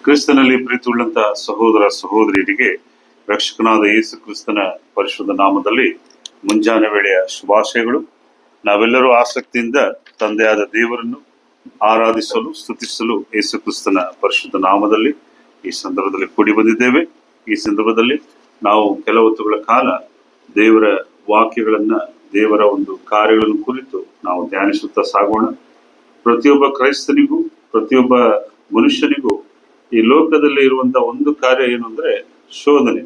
ಕ್ರಿಸ್ತನಲ್ಲಿ ಪ್ರೀತಿಯುಳ್ಳಂತ ಸಹೋದರ ಸಹೋದರಿಯರಿಗೆ ರಕ್ಷಕನಾದ ಯೇಸು ಕ್ರಿಸ್ತನ ಪರಿಶುದ್ಧ ನಾಮದಲ್ಲಿ ಮುಂಜಾನೆ ವೇಳೆಯ ಶುಭಾಶಯಗಳು. ನಾವೆಲ್ಲರೂ ಆಸಕ್ತಿಯಿಂದ ತಂದೆಯಾದ ದೇವರನ್ನು ಆರಾಧಿಸಲು ಸ್ತುತಿಸಲು ಯೇಸು ಕ್ರಿಸ್ತನ ಪರಿಶುದ್ಧ ನಾಮದಲ್ಲಿ ಈ ಸಂದರ್ಭದಲ್ಲಿ ಕೂಡಿ ಬಂದಿದ್ದೇವೆ. ಈ ಸಂದರ್ಭದಲ್ಲಿ ನಾವು ಕೆಲವು ಹೊತ್ತುಗಳ ಕಾಲ ದೇವರ ವಾಕ್ಯಗಳನ್ನ, ದೇವರ ಒಂದು ಕಾರ್ಯಗಳನ್ನು ಕುರಿತು ನಾವು ಧ್ಯಾನಿಸುತ್ತಾ ಸಾಗೋಣ. ಪ್ರತಿಯೊಬ್ಬ ಕ್ರೈಸ್ತನಿಗೂ, ಪ್ರತಿಯೊಬ್ಬ ಮನುಷ್ಯನಿಗೂ ಈ ಲೋಕದಲ್ಲಿ ಇರುವಂತಹ ಒಂದು ಕಾರ್ಯ ಏನು ಅಂದ್ರೆ ಶೋಧನೆ.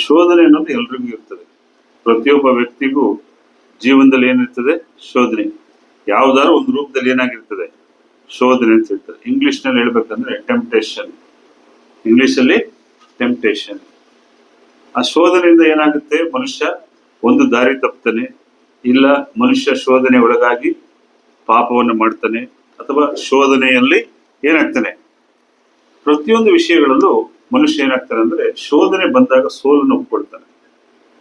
ಶೋಧನೆ ಅನ್ನೋದು ಎಲ್ರಿಗೂ ಇರ್ತದೆ. ಪ್ರತಿಯೊಬ್ಬ ವ್ಯಕ್ತಿಗೂ ಜೀವನದಲ್ಲಿ ಏನಿರ್ತದೆ? ಶೋಧನೆ. ಯಾವ್ದಾದ್ರು ಒಂದು ರೂಪದಲ್ಲಿ ಏನಾಗಿರ್ತದೆ? ಶೋಧನೆ ಅಂತ ಹೇಳ್ತಾರೆ. ಇಂಗ್ಲಿಷ್ ನಲ್ಲಿ ಹೇಳ್ಬೇಕಂದ್ರೆ ಟೆಂಪ್ಟೇಷನ್. ಇಂಗ್ಲಿಷಲ್ಲಿ ಟೆಂಪ್ಟೇಷನ್. ಆ ಶೋಧನೆಯಿಂದ ಏನಾಗುತ್ತೆ? ಮನುಷ್ಯ ಒಂದು ದಾರಿ ತಪ್ತಾನೆ, ಇಲ್ಲ ಮನುಷ್ಯ ಶೋಧನೆ ಒಳಗಾಗಿ ಪಾಪವನ್ನು ಮಾಡ್ತಾನೆ, ಅಥವಾ ಶೋಧನೆಯಲ್ಲಿ ಏನಾಗ್ತಾನೆ? ಪ್ರತಿಯೊಂದು ವಿಷಯಗಳಲ್ಲೂ ಮನುಷ್ಯ ಏನಾಗ್ತಾನೆ ಅಂದ್ರೆ ಶೋಧನೆ ಬಂದಾಗ ಸೋಲನ್ನು ಒಪ್ಕೊಳ್ತಾನೆ.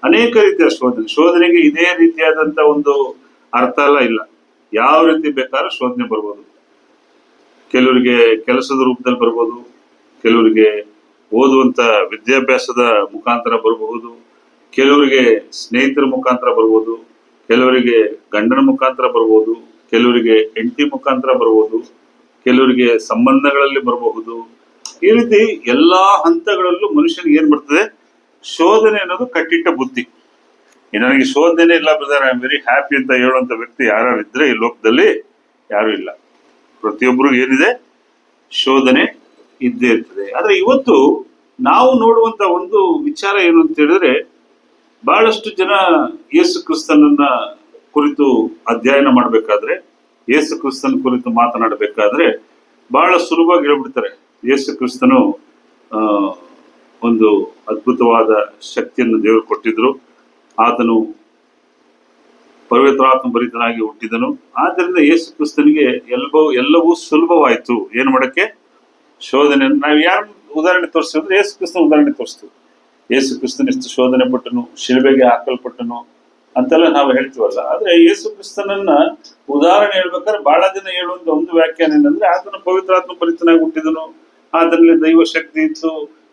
ಅನೇಕ ರೀತಿಯ ಶೋಧನೆಗೆ ಇದೇ ರೀತಿಯಾದಂತ ಒಂದು ಅರ್ಥ ಇಲ್ಲ. ಯಾವ ರೀತಿ ಬೇಕಾದ್ರೂ ಶೋಧನೆ ಬರ್ಬೋದು. ಕೆಲವರಿಗೆ ಕೆಲಸದ ರೂಪದಲ್ಲಿ ಬರ್ಬೋದು, ಕೆಲವರಿಗೆ ಓದುವಂತ ವಿದ್ಯಾಭ್ಯಾಸದ ಮುಖಾಂತರ ಬರಬಹುದು, ಕೆಲವರಿಗೆ ಸ್ನೇಹಿತರ ಮುಖಾಂತರ ಬರ್ಬೋದು, ಕೆಲವರಿಗೆ ಗಂಡನ ಮುಖಾಂತರ ಬರ್ಬೋದು, ಕೆಲವರಿಗೆ ಹೆಂಡತಿ ಮುಖಾಂತರ ಬರ್ಬೋದು, ಕೆಲವರಿಗೆ ಸಂಬಂಧಗಳಲ್ಲಿ ಬರಬಹುದು. ಈ ರೀತಿ ಎಲ್ಲಾ ಹಂತಗಳಲ್ಲೂ ಮನುಷ್ಯನಿಗೆ ಏನ್ ಬರ್ತದೆ? ಶೋಧನೆ ಅನ್ನೋದು ಕಟ್ಟಿಟ್ಟ ಬುದ್ಧಿ. ನನಗೆ ಶೋಧನೆ ಇಲ್ಲ brother, I am very happy ಅಂತ ಹೇಳುವಂತ ವ್ಯಕ್ತಿ ಯಾರು ಇದ್ರೆ ಈ ಲೋಕದಲ್ಲಿ? ಯಾರು ಇಲ್ಲ. ಪ್ರತಿಯೊಬ್ಬರು ಏನಿದೆ? ಶೋಧನೆ ಇದ್ದೇ ಇರ್ತದೆ. ಆದ್ರೆ ಇವತ್ತು ನಾವು ನೋಡುವಂತ ಒಂದು ವಿಚಾರ ಏನು ಅಂತ ಹೇಳಿದ್ರೆ, ಬಹಳಷ್ಟು ಜನ ಯೇಸು ಕ್ರಿಸ್ತನನ್ನ ಕುರಿತು ಅಧ್ಯಯನ ಮಾಡ್ಬೇಕಾದ್ರೆ, ಯೇಸು ಕ್ರಿಸ್ತನ ಕುರಿತು ಮಾತನಾಡಬೇಕಾದ್ರೆ ಬಹಳ ಸುಲಭವಾಗಿ ಹೇಳ್ಬಿಡ್ತಾರೆ, ಯೇಸು ಕ್ರಿಸ್ತನು ಒಂದು ಅದ್ಭುತವಾದ ಶಕ್ತಿಯನ್ನು ದೇವರು ಕೊಟ್ಟಿದ್ರು, ಆತನು ಪವಿತ್ರಾತ್ಮ ಭರಿತನಾಗಿ ಹುಟ್ಟಿದನು, ಆದ್ದರಿಂದ ಯೇಸು ಕ್ರಿಸ್ತನಿಗೆ ಎಲ್ಲವೂ ಸುಲಭವಾಯ್ತು. ಏನ್ ಮಾಡಕ್ಕೆ? ಶೋಧನೆ. ನಾವು ಯಾರು ಉದಾಹರಣೆ ತೋರಿಸಿದ್ರೆ ಯೇಸು ಕ್ರಿಸ್ತನ ಉದಾಹರಣೆ ತೋರಿಸ್ತೀವಿ. ಯೇಸು ಕ್ರಿಸ್ತನ ಎಷ್ಟು ಶೋಧನೆ ಪಟ್ಟನು, ಶಿಲುಬೆಗೆ ಹಾಕಲ್ಪಟ್ಟನು ಅಂತೆಲ್ಲ ನಾವು ಹೇಳ್ತೀವಲ್ಲ. ಆದ್ರೆ ಯೇಸು ಕ್ರಿಸ್ತನನ್ನ ಉದಾಹರಣೆ ಹೇಳ್ಬೇಕಾದ್ರೆ ಬಹಳ ಜನ ಹೇಳುವಂತ ಒಂದು ವ್ಯಾಖ್ಯಾನ ಏನಂದ್ರೆ, ಆತನ ಪವಿತ್ರಾತ್ಮ ಭರಿತನಾಗಿ ಹುಟ್ಟಿದನು, ಆತನಲ್ಲಿ ದೈವ ಶಕ್ತಿ ಇತ್ತು,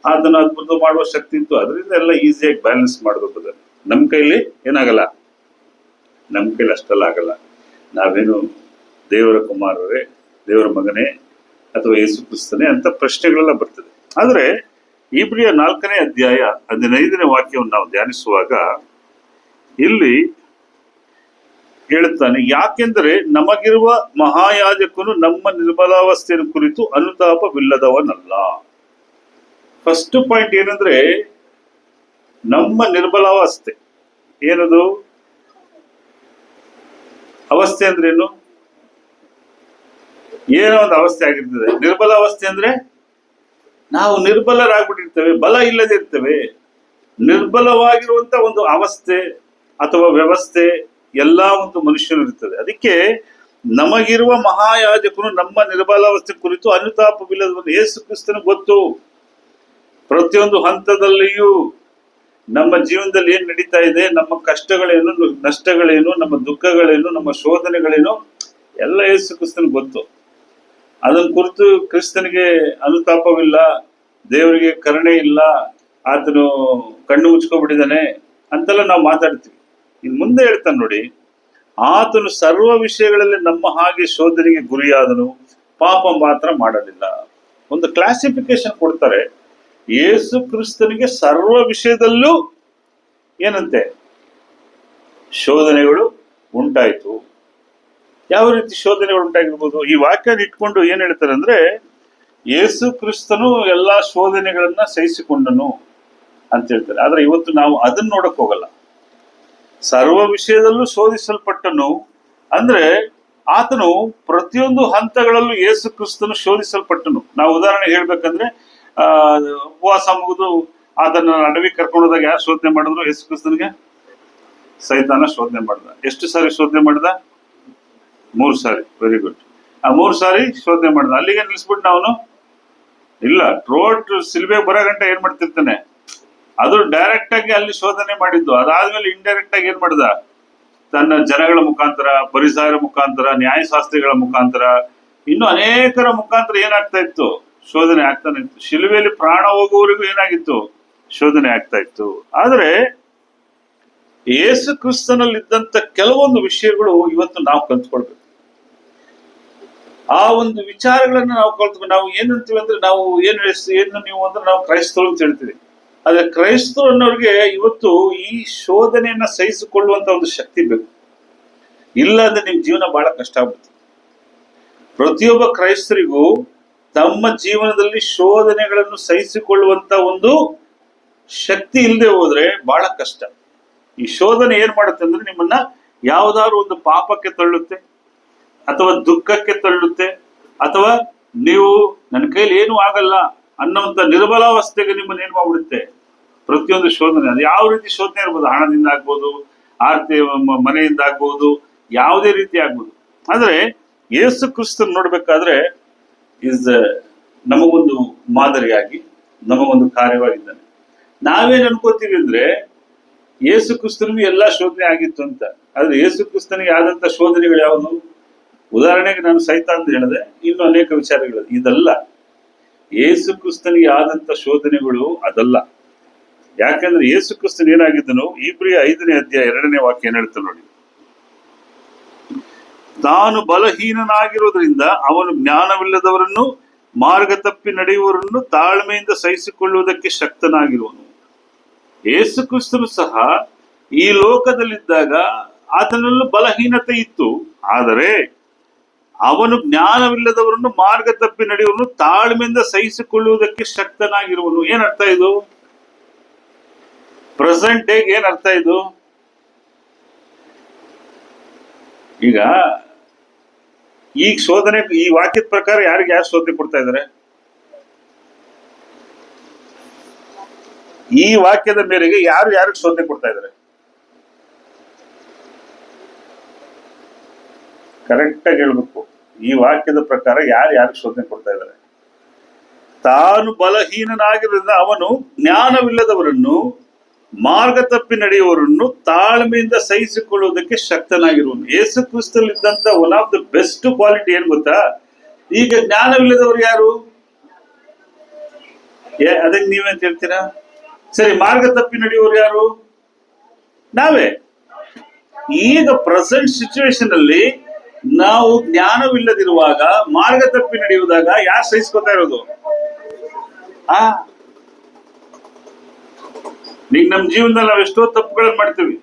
ಆತನ ಅದ್ಭುತ ಮಾಡುವ ಶಕ್ತಿ ಇತ್ತು. ಅದರಿಂದ ಎಲ್ಲ ಈಸಿಯಾಗಿ ಬ್ಯಾಲೆನ್ಸ್ ಮಾಡ್ಬೇಕು. ನಮ್ ಕೈಲಿ ಏನಾಗಲ್ಲ, ನಮ್ ಕೈಲಿ ಅಷ್ಟೆಲ್ಲ ಆಗಲ್ಲ. ನಾವೇನು ದೇವರ ಕುಮಾರರೇ, ದೇವರ ಮಗನೇ, ಅಥವಾ ಯೇಸು ಕ್ರಿಸ್ತನೇ ಅಂತ ಪ್ರಶ್ನೆಗಳೆಲ್ಲ ಬರ್ತದೆ. ಆದ್ರೆ ಇಬ್ರಿಯ 4ನೇ ಅಧ್ಯಾಯ 15ನೇ ವಾಕ್ಯವನ್ನು ನಾವು ಧ್ಯಾನಿಸುವಾಗ ಇಲ್ಲಿ ಹೇಳುತ್ತಾನೆ, ಯಾಕೆಂದರೆ ನಮಗಿರುವ ಮಹಾಯಾಜಕನು ನಮ್ಮ ನಿರ್ಬಲಾವಸ್ಥೆಯನ್ನು ಕುರಿತು ಅನುತಾಪವಿಲ್ಲದವನಲ್ಲ. ಫಸ್ಟ್ ಪಾಯಿಂಟ್ ಏನಂದ್ರೆ, ನಮ್ಮ ನಿರ್ಬಲಾವಸ್ಥೆ ಏನದು? ಅವಸ್ಥೆ ಅಂದ್ರೇನು? ಏನೋ ಒಂದು ಅವಸ್ಥೆ ಆಗಿರ್ತದೆ. ನಿರ್ಬಲಾವಸ್ಥೆ ಅಂದ್ರೆ ನಾವು ನಿರ್ಬಲರಾಗ್ಬಿಟ್ಟಿರ್ತೇವೆ, ಬಲ ಇಲ್ಲದೆ ಇರ್ತೇವೆ. ನಿರ್ಬಲವಾಗಿರುವಂತ ಒಂದು ಅವಸ್ಥೆ ಅಥವಾ ವ್ಯವಸ್ಥೆ ಎಲ್ಲಾ ಒಂದು ಮನುಷ್ಯನು ಇರ್ತದೆ. ಅದಕ್ಕೆ ನಮಗಿರುವ ಮಹಾಯಾಜಕನು ನಮ್ಮ ನಿರ್ಬಲಾವಸ್ಥೆ ಕುರಿತು ಅನುತಾಪವಿಲ್ಲದವನು. ಯೇಸು ಕ್ರಿಸ್ತನ ಗೊತ್ತು ಪ್ರತಿಯೊಂದು ಹಂತದಲ್ಲಿಯೂ ನಮ್ಮ ಜೀವನದಲ್ಲಿ ಏನ್ ನಡೀತಾ ಇದೆ, ನಮ್ಮ ಕಷ್ಟಗಳೇನು, ನಷ್ಟಗಳೇನು, ನಮ್ಮ ದುಃಖಗಳೇನು, ನಮ್ಮ ಶೋಧನೆಗಳೇನು, ಎಲ್ಲ ಯೇಸು ಕ್ರಿಸ್ತನ ಗೊತ್ತು. ಅದನ್ನ ಕುರಿತು ಕ್ರಿಸ್ತನಿಗೆ ಅನುತಾಪವಿಲ್ಲ, ದೇವರಿಗೆ ಕರುಣೆ ಇಲ್ಲ, ಆತನು ಕಣ್ಣು ಮುಚ್ಕೊಬಿಟ್ಟಿದ್ದಾನೆ ಅಂತೆಲ್ಲ ನಾವು ಮಾತಾಡ್ತೀವಿ. ಇನ್ ಮುಂದೆ ಹೇಳ್ತಾನೆ ನೋಡಿ, ಆತನು ಸರ್ವ ವಿಷಯಗಳಲ್ಲಿ ನಮ್ಮ ಹಾಗೆ ಶೋಧನೆಗೆ ಗುರಿಯಾದನು, ಪಾಪ ಮಾತ್ರ ಮಾಡಲಿಲ್ಲ. ಒಂದು ಕ್ಲಾಸಿಫಿಕೇಶನ್ ಕೊಡ್ತಾರೆ. ಯೇಸು ಕ್ರಿಸ್ತನಿಗೆ ಸರ್ವ ವಿಷಯದಲ್ಲೂ ಏನಂತೆ? ಶೋಧನೆಗಳು ಉಂಟಾಯ್ತು. ಯಾವ ರೀತಿ ಶೋಧನೆಗಳು ಉಂಟಾಗಿರ್ಬೋದು? ಈ ವಾಕ್ಯ ಇಟ್ಕೊಂಡು ಏನ್ ಹೇಳ್ತಾರೆ ಅಂದ್ರೆ, ಯೇಸು ಕ್ರಿಸ್ತನು ಎಲ್ಲಾ ಶೋಧನೆಗಳನ್ನ ಸಹಿಸಿಕೊಂಡನು ಅಂತ ಹೇಳ್ತಾರೆ. ಆದ್ರೆ ಇವತ್ತು ನಾವು ಅದನ್ನ ನೋಡಕ್ ಹೋಗಲ್ಲ. ಸರ್ವ ವಿಷಯದಲ್ಲೂ ಶೋಧಿಸಲ್ಪಟ್ಟನು ಅಂದ್ರೆ ಆತನು ಪ್ರತಿಯೊಂದು ಹಂತಗಳಲ್ಲೂ ಯೇಸು ಕ್ರಿಸ್ತನು ಶೋಧಿಸಲ್ಪಟ್ಟನು. ನಾವು ಉದಾಹರಣೆ ಹೇಳ್ಬೇಕಂದ್ರೆ, ಉಪವಾಸ ಮುಗಿದು ಅದನ್ನ ಅಡವಿಗೆ ಕರ್ಕೊಂಡು ಹೋದಾಗ ಯಾರು ಶೋಧನೆ ಮಾಡಿದ್ರು? ಯೇಸು ಕ್ರಿಸ್ತನಿಗೆ ಸೈತಾನ ಶೋಧನೆ ಮಾಡ್ದ. ಎಷ್ಟು ಸಾರಿ ಶೋಧನೆ ಮಾಡ್ದ? 3 ಸಾರಿ. Very good. ಆ 3 ಸಾರಿ ಶೋಧನೆ ಮಾಡ್ದ. ಅಲ್ಲಿಗೆ ನಿಲ್ಸ್ಬಿಟ್ಟು ಅವನು ಇಲ್ಲ, ಟ್ರೋಟ್ ಸಿಲ್ಬೆ ಬರೋ ಗಂಟೆ ಏನ್ ಮಾಡ್ತಿರ್ತಾನೆ? ಅದು ಡೈರೆಕ್ಟ್ ಆಗಿ ಅಲ್ಲಿ ಶೋಧನೆ ಮಾಡಿದ್ದು. ಅದಾದ್ಮೇಲೆ ಇಂಡೈರೆಕ್ಟ್ ಆಗಿ ಏನ್ ಮಾಡ್ದ? ತನ್ನ ಜನಗಳ ಮುಖಾಂತರ, ಪರಿಸರ ಮುಖಾಂತರ, ನ್ಯಾಯಶಾಸ್ತ್ರಿಗಳ ಮುಖಾಂತರ, ಇನ್ನು ಅನೇಕರ ಮುಖಾಂತರ ಏನಾಗ್ತಾ ಇತ್ತು? ಶೋಧನೆ ಆಗ್ತಾನೆ ಇತ್ತು. ಶಿಲುಬೆಯಲ್ಲಿ ಪ್ರಾಣ ಹೋಗುವವರೆಗೂ ಏನಾಗಿತ್ತು? ಶೋಧನೆ ಆಗ್ತಾ ಇತ್ತು. ಆದ್ರೆ ಯೇಸು ಕ್ರಿಸ್ತನಲ್ಲಿದ್ದಂತ ಕೆಲವೊಂದು ವಿಷಯಗಳು ಇವತ್ತು ನಾವು ಕಲ್ತ್ಕೊಳ್ಬೇಕು. ಆ ಒಂದು ವಿಚಾರಗಳನ್ನ ನಾವು ಕಲ್ತ್ಕೊಂಡು ನಾವು ಏನಂತೀವಿ ಅಂದ್ರೆ, ನಾವು ಏನು ನೀವು ಅಂದ್ರೆ ನಾವು ಕ್ರೈಸ್ತರು ಅಂತ ಹೇಳ್ತೀವಿ. ಆದ್ರೆ ಕ್ರೈಸ್ತರು ಅನ್ನೋರಿಗೆ ಇವತ್ತು ಈ ಶೋಧನೆಯನ್ನ ಸಹಿಸಿಕೊಳ್ಳುವಂತ ಒಂದು ಶಕ್ತಿ ಬೇಕು. ಇಲ್ಲ ಅಂದ್ರೆ ನಿಮ್ ಜೀವನ ಬಹಳ ಕಷ್ಟ ಆಗ್ಬಿಡುತ್ತೆ. ಪ್ರತಿಯೊಬ್ಬ ಕ್ರೈಸ್ತರಿಗೂ ತಮ್ಮ ಜೀವನದಲ್ಲಿ ಶೋಧನೆಗಳನ್ನು ಸಹಿಸಿಕೊಳ್ಳುವಂತ ಒಂದು ಶಕ್ತಿ ಇಲ್ಲದೆ ಹೋದ್ರೆ ಬಹಳ ಕಷ್ಟ. ಈ ಶೋಧನೆ ಏನ್ ಮಾಡುತ್ತೆ ಅಂದ್ರೆ, ನಿಮ್ಮನ್ನ ಯಾವ್ದಾದ್ರು ಒಂದು ಪಾಪಕ್ಕೆ ತಳ್ಳುತ್ತೆ, ಅಥವಾ ದುಃಖಕ್ಕೆ ತಳ್ಳುತ್ತೆ, ಅಥವಾ ನೀವು ನನ್ನ ಕೈಲಿ ಏನೂ ಆಗಲ್ಲ ಅನ್ನೋಂಥ ನಿರ್ಬಲಾವಸ್ಥೆಗೆ ನಿಮ್ಮನ್ನ ಏನ್ ಮಾಡ್ಬಿಡುತ್ತೆ ಪ್ರತಿಯೊಂದು ಶೋಧನೆ. ಅದು ಯಾವ ರೀತಿ ಶೋಧನೆ ಇರ್ಬೋದು, ಹಣದಿಂದ ಆಗ್ಬೋದು, ಆರ್ಥಿಕ ಮನೆಯಿಂದ ಆಗ್ಬೋದು, ಯಾವುದೇ ರೀತಿ ಆಗ್ಬೋದು. ಆದ್ರೆ ಯೇಸು ಕ್ರಿಸ್ತನ್ ನೋಡ್ಬೇಕಾದ್ರೆ ನಮಗೊಂದು ಮಾದರಿಯಾಗಿ, ನಮಗೊಂದು ಕಾರ್ಯವಾಗಿದ್ದಾನೆ. ನಾವೇನ್ ಅನ್ಕೋತೀವಿ ಅಂದ್ರೆ ಯೇಸು ಕ್ರಿಸ್ತನಿಗೂ ಎಲ್ಲಾ ಶೋಧನೆ ಆಗಿತ್ತು ಅಂತ. ಆದ್ರೆ ಯೇಸು ಕ್ರಿಸ್ತನಿಗೆ ಆದಂತ ಶೋಧನೆಗಳು ಯಾವುದು? ಉದಾಹರಣೆಗೆ ನಾನು ಸೈತ ಅಂತ ಹೇಳಿದೆ, ಇನ್ನು ಅನೇಕ ವಿಚಾರಗಳು. ಇದಲ್ಲ ಯೇಸು ಕ್ರಿಸ್ತನಿಗೆ ಆದಂತ ಶೋಧನೆಗಳು, ಅದಲ್ಲ. ಯಾಕಂದ್ರೆ ಯೇಸು ಕ್ರಿಸ್ತನ್ ಏನಾಗಿದ್ದನು, ಇಬ್ರಿಯ 5ನೇ ಅಧ್ಯಾಯ 2ನೇ ವಾಕ್ಯ ಏನ್ ಹೇಳ್ತಾನೆ ನೋಡಿ. ತಾನು ಬಲಹೀನನಾಗಿರೋದ್ರಿಂದ ಅವನು ಜ್ಞಾನವಿಲ್ಲದವರನ್ನು, ಮಾರ್ಗ ತಪ್ಪಿ ನಡೆಯುವವರನ್ನು ತಾಳ್ಮೆಯಿಂದ ಸಹಿಸಿಕೊಳ್ಳುವುದಕ್ಕೆ ಶಕ್ತನಾಗಿರುವನು. ಯೇಸು ಕ್ರಿಸ್ತನು ಸಹ ಈ ಲೋಕದಲ್ಲಿದ್ದಾಗ ಆತನಲ್ಲೂ ಬಲಹೀನತೆ ಇತ್ತು. ಆದರೆ ಅವನು ಜ್ಞಾನವಿಲ್ಲದವರನ್ನು, ಮಾರ್ಗ ತಪ್ಪಿ ನಡೆಯುವವರನ್ನು ತಾಳ್ಮೆಯಿಂದ ಸಹಿಸಿಕೊಳ್ಳುವುದಕ್ಕೆ ಶಕ್ತನಾಗಿರುವನು. ಏನರ್ಥ ಇದು? ಪ್ರೆಸೆಂಟ್ ಡೇಗೆ ಏನ್ ಅರ್ಥ ಇದು? ಈಗ ಈ ಶೋಧನೆ, ಈ ವಾಕ್ಯದ ಪ್ರಕಾರ ಯಾರಿಗೆ ಯಾರು ಶೋಧನೆ ಕೊಡ್ತಾ ಇದ್ದಾರೆ? ಈ ವಾಕ್ಯದ ಮೇರೆಗೆ ಯಾರಿಗೆ ಶೋಧನೆ ಕೊಡ್ತಾ ಇದ್ದಾರೆ? ಕರೆಕ್ಟ್ ಆಗಿ ಹೇಳ್ಬೇಕು. ಈ ವಾಕ್ಯದ ಪ್ರಕಾರ ಯಾರಿಗೆ ಶೋಧನೆ ಕೊಡ್ತಾ ಇದ್ದಾರೆ? ತಾನು ಬಲಹೀನನಾಗಿರೋದ್ರಿಂದ ಅವನು ಜ್ಞಾನವಿಲ್ಲದವರನ್ನು, ಮಾರ್ಗ ತಪ್ಪಿ ನಡೆಯುವವರನ್ನು ತಾಳ್ಮೆಯಿಂದ ಸಹಿಸಿಕೊಳ್ಳುವುದಕ್ಕೆ ಶಕ್ತನಾಗಿರುವನು. ಯೇಸು ಕ್ರಿಸ್ತನಲ್ಲಿ ಇದ್ದಂತ one of the best quality ಏನ್ ಗೊತ್ತಾ? ಈಗ ಜ್ಞಾನವಿಲ್ಲದವರು ಯಾರು? ಅದಕ್ಕೆ ನೀವೇಂತ ಹೇಳ್ತೀರಾ? ಸರಿ, ಮಾರ್ಗ ತಪ್ಪಿ ನಡೆಯುವವರು ಯಾರು? ನಾವೇ. ಈಗ ಪ್ರೆಸೆಂಟ್ ಸಿಚುವೇಶನ್ ಅಲ್ಲಿ ನಾವು ಜ್ಞಾನವಿಲ್ಲದಿರುವಾಗ, ಮಾರ್ಗ ತಪ್ಪಿ ನಡೆಯುವುದಾಗ ಯಾರು ಸಹಿಸ್ಕೊತಾ ಇರೋದು? ಈಗ ನಮ್ಮ ಜೀವನದಲ್ಲಿ ನಾವು ಎಷ್ಟೋ ತಪ್ಪುಗಳನ್ನು ಮಾಡ್ತೀವಿ.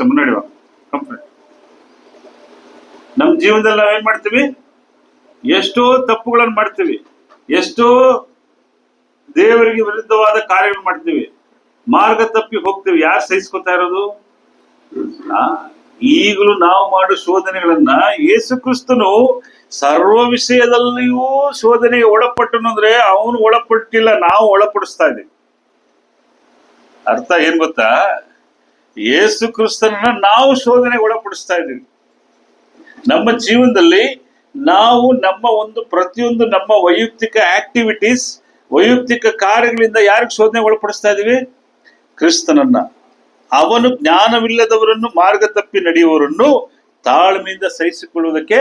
ಮುನ್ನಡೆ ನಮ್ಮ ಜೀವನದಲ್ಲಿ ನಾವೇನ್ ಮಾಡ್ತೀವಿ? ಎಷ್ಟೋ ತಪ್ಪುಗಳನ್ನು ಮಾಡ್ತೀವಿ, ಎಷ್ಟೋ ದೇವರಿಗೆ ವಿರುದ್ಧವಾದ ಕಾರ್ಯಗಳು ಮಾಡ್ತೀವಿ, ಮಾರ್ಗ ತಪ್ಪಿ ಹೋಗ್ತೀವಿ. ಯಾರು ಸಹಿಸ್ಕೊತಾ ಇರೋದು? ಈಗಲೂ ನಾವು ಮಾಡೋ ಶೋಧನೆಗಳನ್ನ ಯೇಸು ಕ್ರಿಸ್ತನು ಸರ್ವ ವಿಷಯದಲ್ಲಿಯೂ ಶೋಧನೆಗೆ ಒಳಪಟ್ಟನು ಅಂದ್ರೆ ಅವನು ಒಳಪಟ್ಟಿಲ್ಲ, ನಾವು ಒಳಪಡಿಸ್ತಾ ಇದ್ದೀವಿ. ಅರ್ಥ ಏನ್ ಗೊತ್ತಾ? ಯೇಸು ಕ್ರಿಸ್ತನನ್ನ ನಾವು ಶೋಧನೆಗೆ ಒಳಪಡಿಸ್ತಾ ಇದ್ದೀವಿ. ನಮ್ಮ ಜೀವನದಲ್ಲಿ ನಾವು ನಮ್ಮ ಒಂದು ಪ್ರತಿಯೊಂದು ನಮ್ಮ ವೈಯಕ್ತಿಕ ಆಕ್ಟಿವಿಟೀಸ್, ವೈಯಕ್ತಿಕ ಕಾರ್ಯಗಳಿಂದ ಯಾರಿಗೆ ಶೋಧನೆ ಒಳಪಡಿಸ್ತಾ ಇದೀವಿ? ಕ್ರಿಸ್ತನನ್ನ. ಅವನು ಜ್ಞಾನವಿಲ್ಲದವರನ್ನು, ಮಾರ್ಗ ತಪ್ಪಿ ನಡೆಯುವವರನ್ನು ತಾಳ್ಮೆಯಿಂದ ಸಹಿಸಿಕೊಳ್ಳುವುದಕ್ಕೆ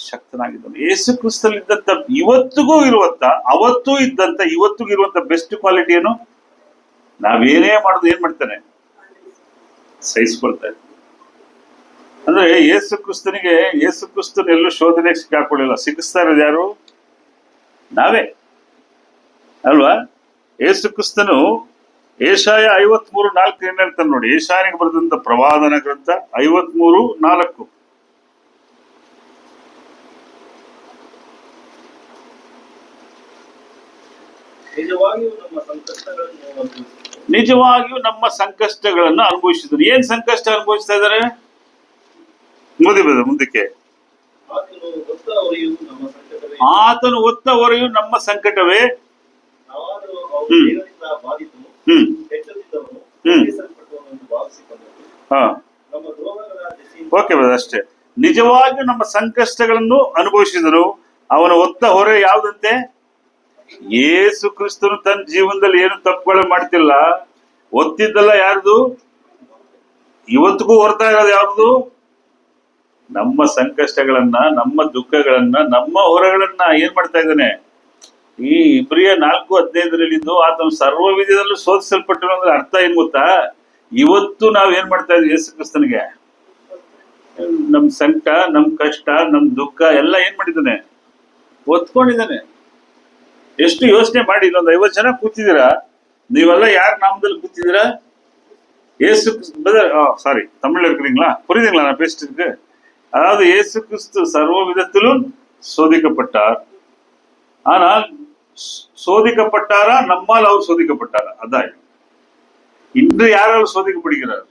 ಶಕ್ತನಾಗಿದ್ದನು. ಯೇಸು ಕ್ರಿಸ್ತನಲ್ಲಿದ್ದಂತ, ಇವತ್ತಿಗೂ ಇರುವಂತ, ಅವತ್ತೂ ಇದ್ದಂತ, ಇವತ್ತಿಗೂ ಇರುವಂತ ಬೆಸ್ಟ್ ಕ್ವಾಲಿಟಿ ಏನು? ನಾವೇನೇ ಮಾಡೋದು ಏನ್ ಮಾಡ್ತಾನೆ? ಸಹಿಸ್ಕೊಳ್ತಾ ಇದ್ವಿ. ಅಂದ್ರೆ ಯೇಸು ಕ್ರಿಸ್ತನ ಎಲ್ಲೂ ಶೋಧನೆ ಸಿಕ್ಕಾಕೊಳ್ಳಿಲ್ಲ. ಸಿಕ್ಕಿಸ್ತಾ ಇರೋದು ಯಾರು? ನಾವೇ ಅಲ್ವಾ? ಯೇಸು ಕ್ರಿಸ್ತನು ಏಷಾಯ 53:4 ಏನ್ ಹೇಳ್ತಾನೆ ನೋಡಿ. ಏಷಾಯನಿಗೆ ಬರೆದಂತ ಪ್ರವಾದನ ಗ್ರಂಥ 53:4. ನಿಜವಾಗಿಯೂ ನಮ್ಮ ಸಂಕಷ್ಟಗಳನ್ನು ಅನುಭವಿಸಿದ್ರು. ಏನ್ ಸಂಕಷ್ಟ ಅನುಭವಿಸ್ತಾ ಇದ್ದಾರೆ? ಮುಂದಕ್ಕೆ ಆತನು ಹೊತ್ತ ಹೊರೆಯು ನಮ್ಮ ಸಂಕಟವೇ. ಓಕೆ ಬ್ರದರ್, ಅಷ್ಟೇ. ನಿಜವಾಗಿಯೂ ನಮ್ಮ ಸಂಕಷ್ಟಗಳನ್ನು ಅನುಭವಿಸಿದನು. ಅವನ ಹೊತ್ತ ಹೊರೆ ಯಾವುದಂತೆ? ಯೇಸು ಕ್ರಿಸ್ತನು ತನ್ನ ಜೀವನದಲ್ಲಿ ಏನು ತಪ್ಪುಗಳು ಮಾಡ್ತಿಲ್ಲ. ಒತ್ತಿದ್ದಲ್ಲ ಯಾರ್ದು? ಇವತ್ತಿಗೂ ಹೊರ್ತಾ ಇರೋದು ಯಾರ್ದು? ನಮ್ಮ ಸಂಕಷ್ಟಗಳನ್ನ, ನಮ್ಮ ದುಃಖಗಳನ್ನ, ನಮ್ಮ ಹೊರೆಗಳನ್ನ ಏನ್ ಮಾಡ್ತಾ ಇದ್ದಾನೆ? ಈ ಇಬ್ರಿಯ 4:15 ಆತನು ಸರ್ವ ವಿಧದಲ್ಲೂ ಶೋಧಿಸಲ್ಪಟ್ಟನು ಅಂದ್ರೆ ಅರ್ಥ ಏನ್ ಗೊತ್ತಾ? ಇವತ್ತು ನಾವ್ ಏನ್ ಮಾಡ್ತಾ ಇದ್ವಿ? ಯೇಸು ಕ್ರಿಸ್ತನಿಗೆ ನಮ್ ಸಂಕಟ, ನಮ್ ಕಷ್ಟ, ನಮ್ ದುಃಖ ಎಲ್ಲ ಏನ್ ಮಾಡಿದ್ದಾನೆ? ಒತ್ಕೊಂಡಿದ್ದಾನೆ. ಎಷ್ಟು ಯೋಚನೆ ಮಾಡಿ, ಇನ್ನೊಂದು 50 ಜನ ಕೂತಿದ್ದೀರಾ, ನೀವೆಲ್ಲ ಯಾರ ನಾಮದಲ್ಲಿ ಕೂತಿದ್ದೀರಾ? ஏசு சாரி தமிழ்ல இருக்கிறீங்களா? புரியுதுங்களா நான் பேசிட்டு? அதாவது இயேசு கிறிஸ்து சர்வ விதத்திலும் சோதிக்கப்பட்டார். ஆனால் சோதிக்கப்பட்டாரா, நம்மால் அவர் சோதிக்கப்பட்டாரா? அதான் இன்று யாரால் சோதிக்கப்படுகிறார்?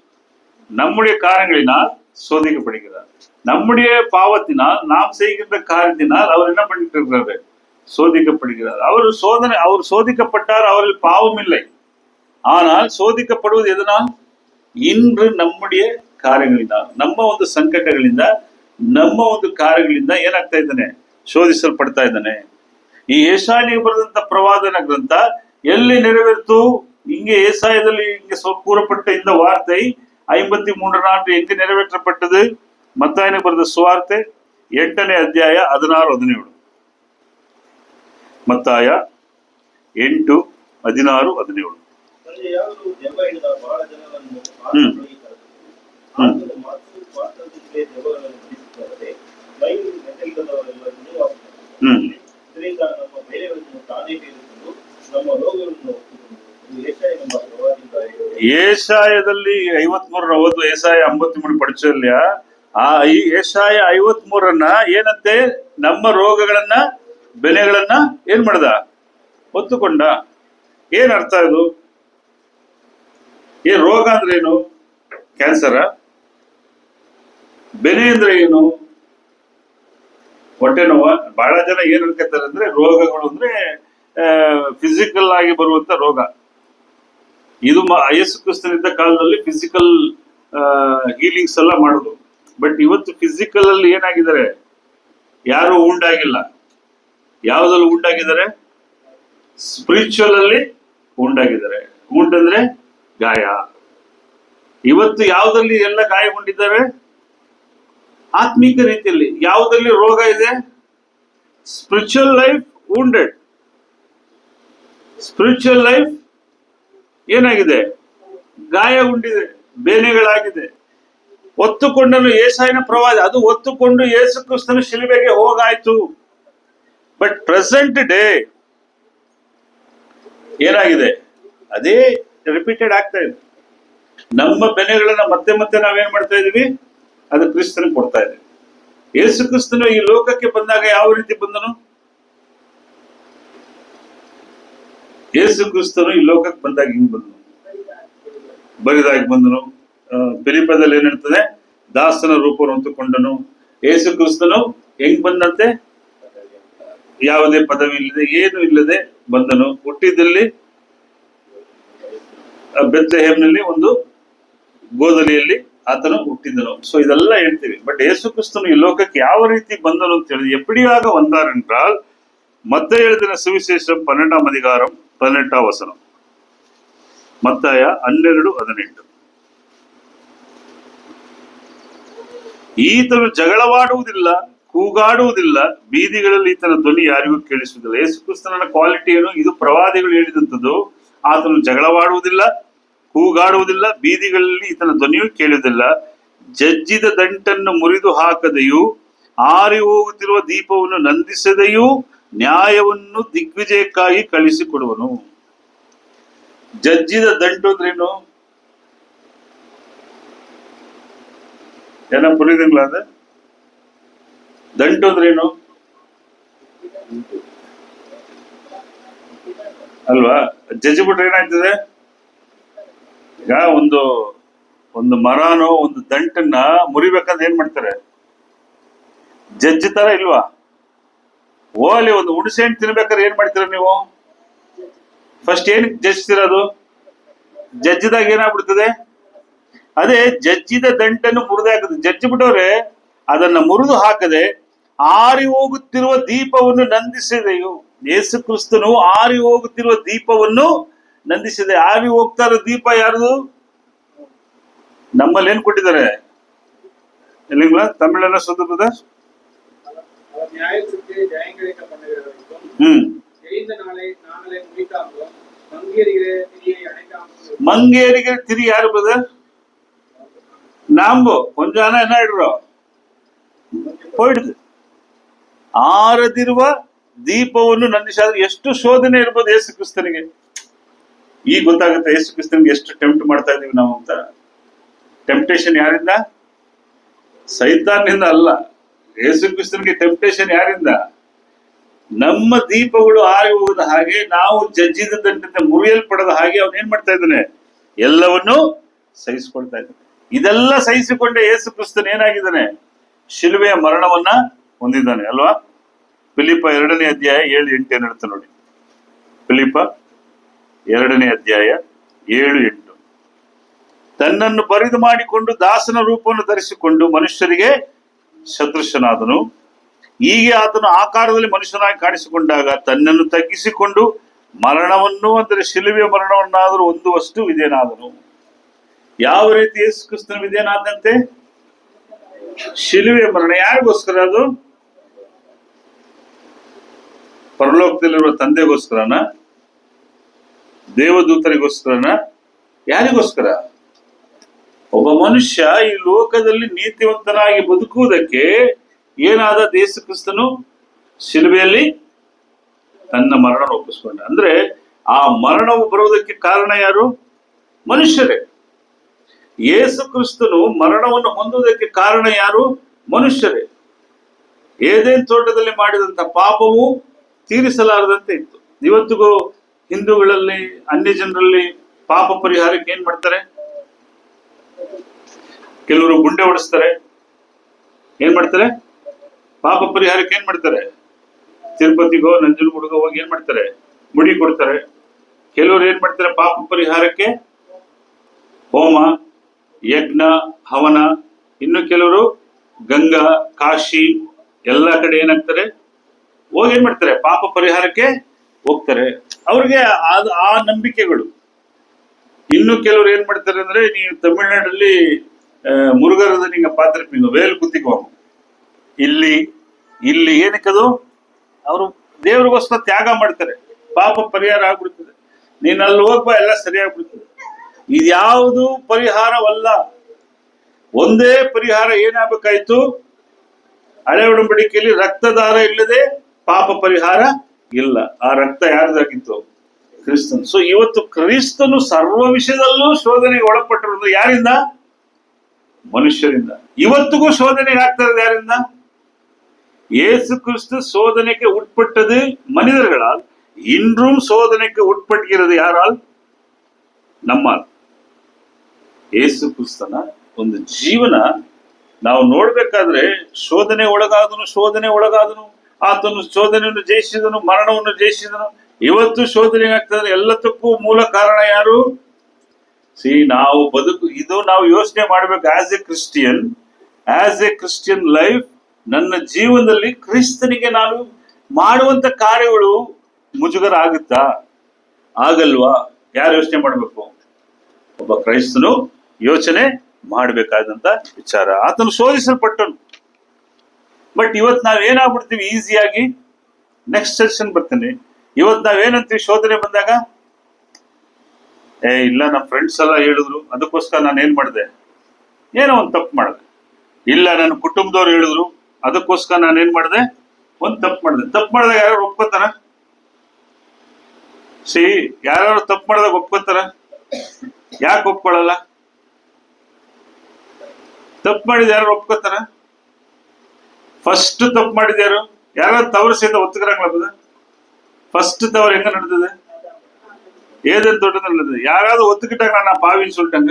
நம்முடைய காரியங்களினால் சோதிக்கப்படுகிறார். நம்முடைய பாவத்தினால், நாம் செய்கின்ற காரியத்தினால் அவர் என்ன பண்ணிட்டு இருக்கிறாரு? சோதிக்கப்படுகிறார். அவர் சோதிக்கப்பட்டார், அவரில் பாவம் இல்லை. ஆனால் சோதிக்கப்படுவது எதனால்? இன்று நம்முடைய ಕಾರ್ಯಗಳಿಂದ, ನಮ್ಮ ಒಂದು ಸಂಕಟಗಳಿಂದ, ನಮ್ಮ ಒಂದು ಕಾರ್ಯಗಳಿಂದ ಏನಾಗ್ತಾ ಇದ್ದಾನೆ? ಶೋಧಿಸಲ್ಪಡ್ತಾ ಇದ್ದಾನೆ. ಈ ಯೆಶಾಯನಿಗೆ ಬರೆದಂತ ಪ್ರವಾದನ ಗ್ರಂಥ ಎಲ್ಲಿ ನೆರವೇರಿತು? இங்கே ஏசாயದಲ್ಲಿ இங்கே கூறப்பட்ட இந்த வார்த்தை 53 எங்கே நிறைவேற்றப்பட்டது? மத்தாயினுக்கு ಬರೆದ ಸುವಾರ್ತೆ 8ನೇ ಅಧ್ಯಾಯ 16-17. ಮತ್ತಾಯ 8:16-17. ಏಷಾಯದಲ್ಲಿ 53 ಏಷಾಯ 53 ಪಡಿಸಲ್ಯ. ಈ ಏಷಾಯ 53 ಏನಂತೆ? ನಮ್ಮ ರೋಗಗಳನ್ನ, ಬೆಲೆಗಳನ್ನ ಏನ್ ಮಾಡ್ದ? ಹೊತ್ತುಕೊಂಡ. ಏನ್ ಅರ್ಥ ಇದು? ಏನ್ ರೋಗ ಅಂದ್ರೆ ಏನು? ಕ್ಯಾನ್ಸರ? ಬೆನೆ ಅಂದ್ರೆ ಏನು? ಹೊಟ್ಟೆ ನೋವ? ಬಹಳ ಜನ ಏನ್ ಅನ್ಕೋತಾರೆ ಅಂದ್ರೆ ರೋಗಗಳು ಅಂದ್ರೆ ಫಿಸಿಕಲ್ ಆಗಿ ಬರುವಂತ ರೋಗ. ಇದು ಯೇಸು ಕ್ರಿಸ್ತನಿದ್ದ ಕಾಲದಲ್ಲಿ ಫಿಸಿಕಲ್ ಹೀಲಿಂಗ್ಸ್ ಎಲ್ಲ ಮಾಡುದು. ಬಟ್ ಇವತ್ತು ಫಿಸಿಕಲ್ ಅಲ್ಲಿ ಏನಾಗಿದ್ದಾರೆ? ಯಾರು ಉಂಡಾಗಿಲ್ಲ. ಯಾವ್ದ್ರಲ್ಲಿ ಉಂಡಾಗಿದ್ದಾರೆ? ಸ್ಪಿರಿಚುವಲ್ ಅಲ್ಲಿ ಉಂಡಾಗಿದ್ದಾರೆ. ಉಂಡಂದ್ರೆ ಗಾಯ. ಇವತ್ತು ಯಾವ್ದಲ್ಲಿ ಎಲ್ಲ ಗಾಯಗೊಂಡಿದ್ದಾರೆ? ಆತ್ಮಿಕ ರೀತಿಯಲ್ಲಿ. ಯಾವುದಲ್ಲಿ ರೋಗ ಇದೆ? Spiritual life wounded. Spiritual life ಏನಾಗಿದೆ? ಗಾಯಗೊಂಡಿದೆ, ಬೇನೆಗಳಾಗಿದೆ. ಒತ್ತುಕೊಂಡನು ಯೆಶಾಯನ ಪ್ರವಾದಿ, ಅದು ಒತ್ತುಕೊಂಡು ಯೇಸು ಕ್ರಿಸ್ತನ ಶಿಲುಬೆಗೆ ಹೋಗಾಯ್ತು. ಬಟ್ ಪ್ರೆಸೆಂಟ್ ಡೇ ಏನಾಗಿದೆ? ಅದೇ ರಿಪೀಟೆಡ್ ಆಗ್ತಾ ಇದೆ. ನಮ್ಮ ಬೆನೆಗಳನ್ನ ಮತ್ತೆ ಮತ್ತೆ ನಾವೇನ್ ಮಾಡ್ತಾ ಇದೀವಿ? ಅದು ಕ್ರಿಸ್ತನಿಗೆ ಕೊಡ್ತಾ ಇದ್ದೀವಿ. ಯೇಸು ಕ್ರಿಸ್ತನು ಈ ಲೋಕಕ್ಕೆ ಬಂದಾಗ ಯಾವ ರೀತಿ ಬಂದನು? ಯೇಸು ಕ್ರಿಸ್ತನು ಈ ಲೋಕಕ್ಕೆ ಬಂದಾಗ ಹಿಂಗ್ ಬಂದನು, ಬರಿದಾಗಿ ಬಂದನು. ಫಿಲಿಪ್ಪದಲ್ಲಿ ಏನ್ ಹೇಳ್ತದೆ? ದಾಸನ ರೂಪವನ್ನು ಹೊತ್ತುಕೊಂಡನು. ಯೇಸು ಕ್ರಿಸ್ತನು ಹೆಂಗ್ ಬಂದಂತೆ? ಯಾವುದೇ ಪದವಿ ಇಲ್ಲದೆ, ಏನು ಇಲ್ಲದೆ ಬಂದನು. ಹುಟ್ಟಿದಲ್ಲಿ ಬೆತ್ಲೆಹೇಮ್ನಲ್ಲಿ ಒಂದು ಗೋದಲಿಯಲ್ಲಿ ಆತನು ಹುಟ್ಟಿದನು. ಸೊ ಇದೆಲ್ಲ ಹೇಳ್ತೀವಿ. ಬಟ್ ಯೇಸು ಕ್ರಿಸ್ತನು ಈ ಲೋಕಕ್ಕೆ ಯಾವ ರೀತಿ ಬಂದನು ಅಂತ ಹೇಳಿದ್ರೆ, எப்படியாக வந்தார் என்றால், மத்தேயு எழுதின சுவிசேஷம் 12ஆம் அதிகாரம் 18ஆம் வசனம். மத்தாಯ 12:18. ಈತನು ಜಗಳವಾಡುವುದಿಲ್ಲ, ಕೂಗಾಡುವುದಿಲ್ಲ, ಬೀದಿಗಳಲ್ಲಿ ಈತನ ಧ್ವನಿ ಯಾರಿಗೂ ಕೇಳಿಸುವುದಿಲ್ಲ. ಯೇಸು ಕ್ರಿಸ್ತನ ಕ್ವಾಲಿಟಿ ಏನು? ಇದು ಪ್ರವಾದಿಗಳು ಹೇಳಿದಂಥದ್ದು. ಆತನು ಜಗಳವಾಡುವುದಿಲ್ಲ, ಕೂಗಾಡುವುದಿಲ್ಲ, ಬೀದಿಗಳಲ್ಲಿ ಈತನ ಧ್ವನಿಯು ಕೇಳುವುದಿಲ್ಲ. ಜಜ್ಜಿದ ದಂಟನ್ನು ಮುರಿದು ಹಾಕದೆಯೂ, ಆರಿ ಹೋಗುತ್ತಿರುವ ದೀಪವನ್ನು ನಂದಿಸದೆಯೂ, ನ್ಯಾಯವನ್ನು ದಿಗ್ವಿಜಯಕ್ಕಾಗಿ ಕಳಿಸಿಕೊಡುವನು. ಜಜ್ಜಿದ ದಂಟು ಅಂದ್ರೇನು? ಏನ ಪುರಿದಂಗ್ಲ? ಅದ ದಂಟು ಅಂದ್ರೇನು ಅಲ್ವಾ? ಜಜ್ಜಿ ಬಿಟ್ರೆ ಏನಾಗ್ತದೆ? ಈಗ ಒಂದು ಮರನೋ ಒಂದು ದಂಟನ್ನ ಮುರಿಬೇಕಂದ್ರೆ ಏನ್ ಮಾಡ್ತಾರೆ? ಜಜ್ಜಿತಾರ ಇಲ್ವಾ? ಓಲಿ ಒಂದು ಹುಣಸೆ ಹಣ್ಣು ತಿನ್ಬೇಕಾದ್ರೆ ಏನ್ ಮಾಡ್ತೀರ ನೀವು? ಫಸ್ಟ್ ಏನ್ ಜಜ್ತಿರೋದು? ಜಜ್ಜಿದಾಗ ಏನಾಗ್ಬಿಡ್ತದೆ? ಅದೇ ಜಜ್ಜಿದ ದಂಟನ್ನು ಮುರಿದು ಹಾಕದೆ, ಜಜ್ಜಿ ಬಿಟ್ಟವ್ರೆ ಅದನ್ನ ಮುರಿದು ಹಾಕದೆ ಆರಿ ಹೋಗುತ್ತಿರುವ ದೀಪವನ್ನು ನಂದಿಸಿದೆಯೋ. ಯೇಸು ಕ್ರಿಸ್ತನು ಆರಿ ಹೋಗುತ್ತಿರುವ ದೀಪವನ್ನು ನಂದಿಸಿದೆ. ಆರಿ ಹೋಗ್ತಾ ಇರೋ ದೀಪ ಯಾರ್ದು? ನಮ್ಮಲ್ಲಿ ಏನ್ ಕೊಟ್ಟಿದ್ದಾರೆ? இல்லைங்களா? தமிழ் என்ன சொல்லுது? மங்கேரிகிற திரி யாரு பிரதர்? நாம்போ கொஞ்சம் என்ன ஆயிடுறோம், போயிடுது. ಆರದಿರುವ ದೀಪವನ್ನು ನಂದಿಸಾದ್ರೆ ಎಷ್ಟು ಶೋಧನೆ ಇರ್ಬೋದು ಯೇಸು ಕ್ರಿಸ್ತನಿಗೆ. ಈಗ ಗೊತ್ತಾಗುತ್ತೆ ಯೇಸು ಕ್ರಿಸ್ತನಿಗೆ ಎಷ್ಟು ಟೆಂಪ್ಟ್ ಮಾಡ್ತಾ ಇದೀವಿ ನಾವು ಅಂತ. ಟೆಂಪ್ಟೇಷನ್ ಯಾರಿಂದ? ಸೈತಾನ್ನಿಂದ ಅಲ್ಲ. ಯೇಸು ಕ್ರಿಸ್ತನಿಗೆ ಟೆಂಪ್ಟೇಷನ್ ಯಾರಿಂದ? ನಮ್ಮ ದೀಪಗಳು ಆರಿ ಹೋಗದ ಹಾಗೆ, ನಾವು ಜಜ್ಜಿದ ದಂಡದಿಂದ ಮುರಿಯಲ್ಪಡದ ಹಾಗೆ ಅವನು ಏನ್ ಮಾಡ್ತಾ ಇದ್ದಾನೆ? ಎಲ್ಲವನ್ನೂ ಸಹಿಸಿಕೊಳ್ತಾ ಇದ್ದಾನೆ. ಇದೆಲ್ಲ ಸಹಿಸಿಕೊಂಡೆ ಯೇಸು ಕ್ರಿಸ್ತನ್ ಏನಾಗಿದ್ದಾನೆ? ಶಿಲುಬೆಯ ಮರಣವನ್ನ ಹೊಂದಿದ್ದಾನೆ ಅಲ್ವಾ? ಫಿಲಿಪ್ಪ 2ನೇ ಅಧ್ಯಾಯ 7-8 ಏನ್ ಹೇಳ್ತಾ ನೋಡಿ. ಫಿಲಿಪ್ಪ 2ನೇ ಅಧ್ಯಾಯ 7-8. ತನ್ನನ್ನು ಬರಿದು ಮಾಡಿಕೊಂಡು ದಾಸನ ರೂಪವನ್ನು ಧರಿಸಿಕೊಂಡು ಮನುಷ್ಯರಿಗೆ ಸದೃಶನಾದನು. ಹೀಗೆ ಆತನು ಆಕಾರದಲ್ಲಿ ಮನುಷ್ಯನಾಗಿ ಕಾಣಿಸಿಕೊಂಡಾಗ ತನ್ನನ್ನು ತಗ್ಗಿಸಿಕೊಂಡು ಮರಣವನ್ನು, ಅಂದರೆ ಶಿಲುಬೆಯ ಮರಣವನ್ನಾದರೂ ಹೊಂದುವಷ್ಟು ವಿಧೇಯನಾದನು. ಯಾವ ರೀತಿ ಯೇಸು ಕ್ರಿಸ್ತನ ವಿಧೇಯನಾದಂತೆ? ಶಿಲುಬೆಯ ಮರಣ ಯಾರಿಗೋಸ್ಕರ? ಅದು ಪರಲೋಕದಲ್ಲಿರುವ ತಂದೆಗೋಸ್ಕರನ? ದೇವದೂತರಿಗೋಸ್ಕರನ? ಯಾರಿಗೋಸ್ಕರ? ಒಬ್ಬ ಮನುಷ್ಯ ಈ ಲೋಕದಲ್ಲಿ ನೀತಿವಂತನಾಗಿ ಬದುಕುವುದಕ್ಕೆ ಏನಾದ ಯೇಸು ಕ್ರಿಸ್ತನು ಶಿಲುಬೆಯಲ್ಲಿ ತನ್ನ ಮರಣ ಒಪ್ಪಿಸ್ಕೊಂಡ. ಅಂದ್ರೆ ಆ ಮರಣವು ಬರುವುದಕ್ಕೆ ಕಾರಣ ಯಾರು? ಮನುಷ್ಯರೇ. ಯೇಸು ಕ್ರಿಸ್ತನು ಮರಣವನ್ನು ಹೊಂದುವುದಕ್ಕೆ ಕಾರಣ ಯಾರು? ಮನುಷ್ಯರೇ. ಏದೇನ್ ತೋಟದಲ್ಲಿ ಮಾಡಿದಂತ ಪಾಪವು ತೀರಿಸಲಾರದಂತೆ ಇತ್ತು. ಇವತ್ತಿಗೂ ಹಿಂದೂಗಳಲ್ಲಿ, ಅನ್ಯ ಜನರಲ್ಲಿ ಪಾಪ ಪರಿಹಾರಕ್ಕೆ ಏನ್ ಮಾಡ್ತಾರೆ? ಕೆಲವರು ಗುಂಡೆ ಹೊಡಿಸ್ತಾರೆ. ಏನ್ ಮಾಡ್ತಾರೆ? ಪಾಪ ಪರಿಹಾರಕ್ಕೆ ಏನ್ ಮಾಡ್ತಾರೆ? ತಿರುಪತಿಗೋ ನಂಜನಗೂಡಿಗೋ ಹೋಗಿ ಏನ್ ಮಾಡ್ತಾರೆ? ಮುಡಿ ಕೊಡ್ತಾರೆ. ಕೆಲವರು ಏನ್ ಮಾಡ್ತಾರೆ? ಪಾಪ ಪರಿಹಾರಕ್ಕೆ ಹೋಮ, ಯಜ್ಞ, ಹವನ. ಇನ್ನು ಕೆಲವರು ಗಂಗಾ, ಕಾಶಿ ಎಲ್ಲ ಕಡೆ ಏನಾಗ್ತಾರೆ? ಹೋಗಿ ಏನ್ ಮಾಡ್ತಾರೆ? ಪಾಪ ಪರಿಹಾರಕ್ಕೆ ಹೋಗ್ತಾರೆ. ಅವ್ರಿಗೆ ಆ ನಂಬಿಕೆಗಳು. ಇನ್ನು ಕೆಲವರು ಏನ್ ಮಾಡ್ತಾರೆ ಅಂದ್ರೆ, ನೀವು ತಮಿಳ್ನಾಡಲ್ಲಿ ಮುರುಗರದ ನೀங்க ಪಾತ್ರಿಪೀங்க ವೇಲ್ ಕುತ್ತಿಕೋಮ್, ಇಲ್ಲಿ ಏನಕ್ಕದು? ಅವರು ದೇವ್ರಿಗೋಸ್ಕರ ತ್ಯಾಗ ಮಾಡ್ತಾರೆ. ಪಾಪ ಪರಿಹಾರ ಆಗ್ಬಿಡ್ತದೆ. ನೀನ್ ಅಲ್ಲಿ ಹೋಗ್ಬಾ, ಎಲ್ಲ ಸರಿಯಾಗ್ಬಿಡ್ತದೆ. ಇದ್ಯಾವುದು ಪರಿಹಾರವಲ್ಲ. ಒಂದೇ ಪರಿಹಾರ ಏನಾಗಬೇಕಾಯ್ತು? ಹಳೆ ಒಡಂಬಡಿಕೆಯಲ್ಲಿ ರಕ್ತದಾರ ಇಲ್ಲದೆ ಪಾಪ ಪರಿಹಾರ ಇಲ್ಲ. ಆ ರಕ್ತ ಯಾರ್ದಾಗಿತ್ತು? ಕ್ರಿಸ್ತನ್. ಸೊ ಇವತ್ತು ಕ್ರಿಸ್ತನು ಸರ್ವ ವಿಷಯದಲ್ಲೂ ಶೋಧನೆಗೆ ಒಳಪಟ್ಟಿರೋದು ಯಾರಿಂದ? ಮನುಷ್ಯರಿಂದ. ಇವತ್ತಿಗೂ ಶೋಧನೆಗೆ ಆಗ್ತಾ ಇರೋದು ಯಾರಿಂದ? இயேசு கிறிஸ்து சோதனைக்கு உட்பட்டது மனிதர்களால், இன்றும் சோதனைக்கு உட்படுகிறது யாரால்? நம்மால். ಯೇಸು ಕ್ರಿಸ್ತನ ಒಂದು ಜೀವನ ನಾವು ನೋಡ್ಬೇಕಾದ್ರೆ ಶೋಧನೆ ಒಳಗಾದನು. ಆತನು ಶೋಧನೆಯನ್ನು ಜಯಿಸಿದನು, ಮರಣವನ್ನು ಜಯಿಸಿದನು. ಇವತ್ತು ಶೋಧನೆ ಆಗ್ತದೆ. ಎಲ್ಲದಕ್ಕೂ ಮೂಲ ಕಾರಣ ಯಾರು? ನಾವು ಇದು ನಾವು ಯೋಚನೆ ಮಾಡ್ಬೇಕು. ಆಸ್ ಎ ಕ್ರಿಸ್ಟಿಯನ್ ಲೈಫ್, ನನ್ನ ಜೀವನದಲ್ಲಿ ಕ್ರಿಸ್ತನಿಗೆ ನಾನು ಮಾಡುವಂತ ಕಾರ್ಯಗಳು ಮುಜುಗರ ಆಗುತ್ತಾ? ಆಗಲ್ವಾ? ಯಾರು ಯೋಚನೆ ಮಾಡ್ಬೇಕು? ಒಬ್ಬ ಕ್ರೈಸ್ತನು ಯೋಚನೆ ಮಾಡಬೇಕಾದಂತ ವಿಚಾರ. ಆತನು ಶೋಧಿಸಲ್ಪಟ್ಟನು. ಬಟ್ ಇವತ್ತು ನಾವೇನಾಗ್ಬಿಡ್ತೀವಿ ಈಸಿಯಾಗಿ? ನೆಕ್ಸ್ಟ್ ಸೆಷನ್ ಬರ್ತೀನಿ. ಇವತ್ತು ನಾವೇನಂತೀವಿ ಶೋಧನೆ ಬಂದಾಗ? ಇಲ್ಲ, ನಮ್ಮ ಫ್ರೆಂಡ್ಸ್ ಎಲ್ಲ ಹೇಳಿದ್ರು, ಅದಕ್ಕೋಸ್ಕರ ನಾನು ಏನ್ ಮಾಡಿದೆ? ಏನೋ ಒಂದು ತಪ್ಪು ಮಾಡಿದೆ. ಇಲ್ಲ, ನನ್ನ ಕುಟುಂಬದವ್ರು ಹೇಳಿದ್ರು, ಅದಕ್ಕೋಸ್ಕರ ನಾನು ಏನ್ ಮಾಡಿದೆ? ಒಂದು ತಪ್ಪು ಮಾಡಿದೆ. ತಪ್ಪು ಮಾಡಿದಾಗ ಯಾರು ಒಪ್ಕೋತಾರ? ಯಾರು ತಪ್ಪು ಮಾಡಿದಾಗ ಒಪ್ಕೋತಾರ? ಯಾಕೆ ಒಪ್ಕೊಳ್ಳಲ್ಲ? ತಪ್ಪು ಮಾಡಿದ ಯಾರು ಒಪ್ಕೋತಾರ? ಫಸ್ಟ್ ತಪ್ಪು ಮಾಡಿದ್ಯಾರು? ಯಾರು ತವರು ಸಹಿತ ಒತ್ತುಕರಂಗ್ಲದ. ಫಸ್ಟ್ ತವರು ಹೆಂಗ ನಡೆದಿದೆ? ಏದೇನ್ ದೊಡ್ಡದ ನಡೆದಿದೆ. ಯಾರಾದ್ರೂ ಒತ್ತುಕಿಟ್ಟಾಗ ನಾನು ಪಾವಿನ ಸುಲ್ಟಂಗ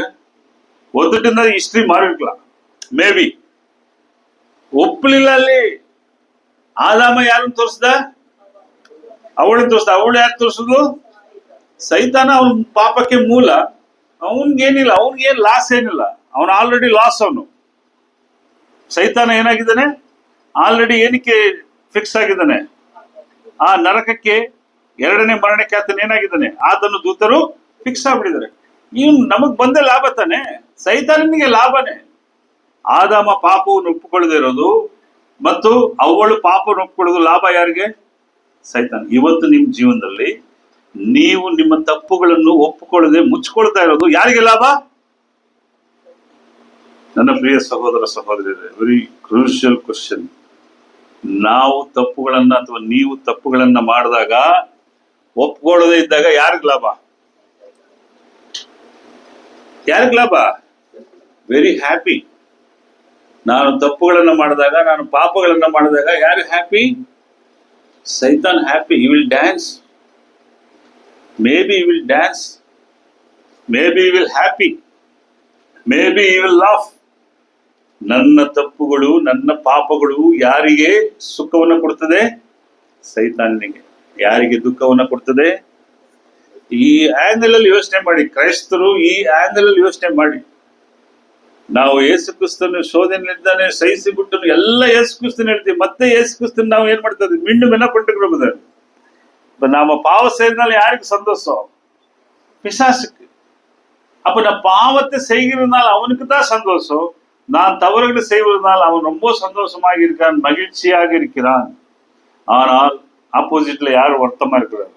ಒತ್ತುಟಿಂದ ಹಿಸ್ಟ್ರಿ ಮಾರಿರ್ಕಲ. ಮೇ ಬಿ ಒಪ್ಪಲಿಲ್ಲ. ಅಲ್ಲಿ ಆದಾಮ ಯಾರನ್ನು ತೋರಿಸ್ದ? ಅವಳನ್ನು ತೋರಿಸ್ದ. ಅವಳು ಯಾರು ತೋರಿಸುದು? ಸೈತಾನ. ಅವನ ಪಾಪಕ್ಕೆ ಮೂಲ. ಅವನ್ಗೇನಿಲ್ಲ, ಅವನ್ಗೇನ್ ಲಾಸ್ ಏನಿಲ್ಲ. ಅವನು ಆಲ್ರೆಡಿ ಲಾಸ್. ಅವನು ಸೈತಾನ ಏನಾಗಿದ್ದಾನೆ? ಆಲ್ರೆಡಿ ಏನಕ್ಕೆ ಫಿಕ್ಸ್ ಆಗಿದ್ದಾನೆ? ಆ ನರಕಕ್ಕೆ, ಎರಡನೇ ಮರಣಕ್ಕೆ ಆತನ ಏನಾಗಿದ್ದಾನೆ? ಆತನು ದೂತರು ಫಿಕ್ಸ್ ಆಗ್ಬಿಟ್ಟಿದ್ದಾರೆ. ಇವ್ನು ನಮಗ್ ಬಂದ ಲಾಭ ತಾನೆ, ಸೈತಾನನಿಗೆ ಲಾಭನೇ. ಆದಾಮ ಪಾಪವನ್ನು ಒಪ್ಪಿಕೊಳ್ಳದೆ ಇರೋದು ಮತ್ತು ಅವಳು ಪಾಪವನ್ನು ಒಪ್ಪಿಕೊಳ್ಳೋದು ಲಾಭ ಯಾರಿಗೆ? ಸೈತಾನ್. ಇವತ್ತು ನಿಮ್ಮ ಜೀವನದಲ್ಲಿ ನೀವು ನಿಮ್ಮ ತಪ್ಪುಗಳನ್ನು ಒಪ್ಪಿಕೊಳ್ಳದೆ ಮುಚ್ಚಿಕೊಳ್ತಾ ಇರೋದು ಯಾರಿಗೆ ಲಾಭ? ನನ್ನ ಪ್ರಿಯ ಸಹೋದರ ಸಹೋದರಿಯರೇ, ವೆರಿ ಕ್ರೂಷಿಯಲ್ ಕ್ವಶನ್. ನಾವು ತಪ್ಪುಗಳನ್ನ ಅಥವಾ ನೀವು ತಪ್ಪುಗಳನ್ನ ಮಾಡಿದಾಗ ಒಪ್ಕೊಳ್ಳದೆ ಇದ್ದಾಗ ಯಾರಿಗ್ ಲಾಭ? ಯಾರಿಗ್ ಲಾಭ? Very happy. ನಾನು ತಪ್ಪುಗಳನ್ನ ಮಾಡಿದಾಗ, ನಾನು ಪಾಪಗಳನ್ನ ಮಾಡಿದಾಗ ಯಾರು ಹ್ಯಾಪಿ? ಸೈತಾನ್ happy. He will dance, maybe he will dance, maybe he will happy, maybe he will laugh. ನನ್ನ ತಪ್ಪುಗಳು, ನನ್ನ ಪಾಪಗಳು ಯಾರಿಗೆ ಸುಖವನ್ನು ಕೊಡ್ತದೆ? ಸೈತಾನಿಗೆ. ಯಾರಿಗೆ ದುಃಖವನ್ನು ಕೊಡ್ತದೆ? ಈ ಆಂಗಲ್ ಅಲ್ಲಿ ಯೋಚನೆ ಮಾಡಿ, ಕ್ರೈಸ್ತರು ಈ ಆಂಗಲ್ ಅಲ್ಲಿ ಯೋಚನೆ ಮಾಡಿ. ನಾವು ಯೇಸು ಕ್ರಿಸ್ತನ ಶೋಧನೆಯಿಂದಾನೆ ಸಹಿಸಿ ಬಿಟ್ಟು ಎಲ್ಲ ಯೇಸು ಕ್ರಿಸ್ತನ ಹೇಳ್ತೀವಿ, ಮತ್ತೆ ಯೇಸು ಕ್ರಿಸ್ತನ ನಾವು ಏನ್ ಮಾಡ್ತಾ ಇದ್ವಿ? மீண்டும் என்ன பண்ணிட்டு இருக்கிறோம்? இப்ப நாம பாவம் செய்யறதுனால யாருக்கு சந்தோஷம்? பிசாசுக்கு. அப்ப நான் பாவத்தை செய்கிறதுனால அவனுக்கு தான் சந்தோஷம். நான் தவறுகளை செய்வதனால் அவன் ரொம்ப சந்தோஷமாக இருக்கிறான், மகிழ்ச்சியாக இருக்கிறான். ஆனால் ஆப்போசிட்ல யாரு வருத்தமா இருக்கிறாரு?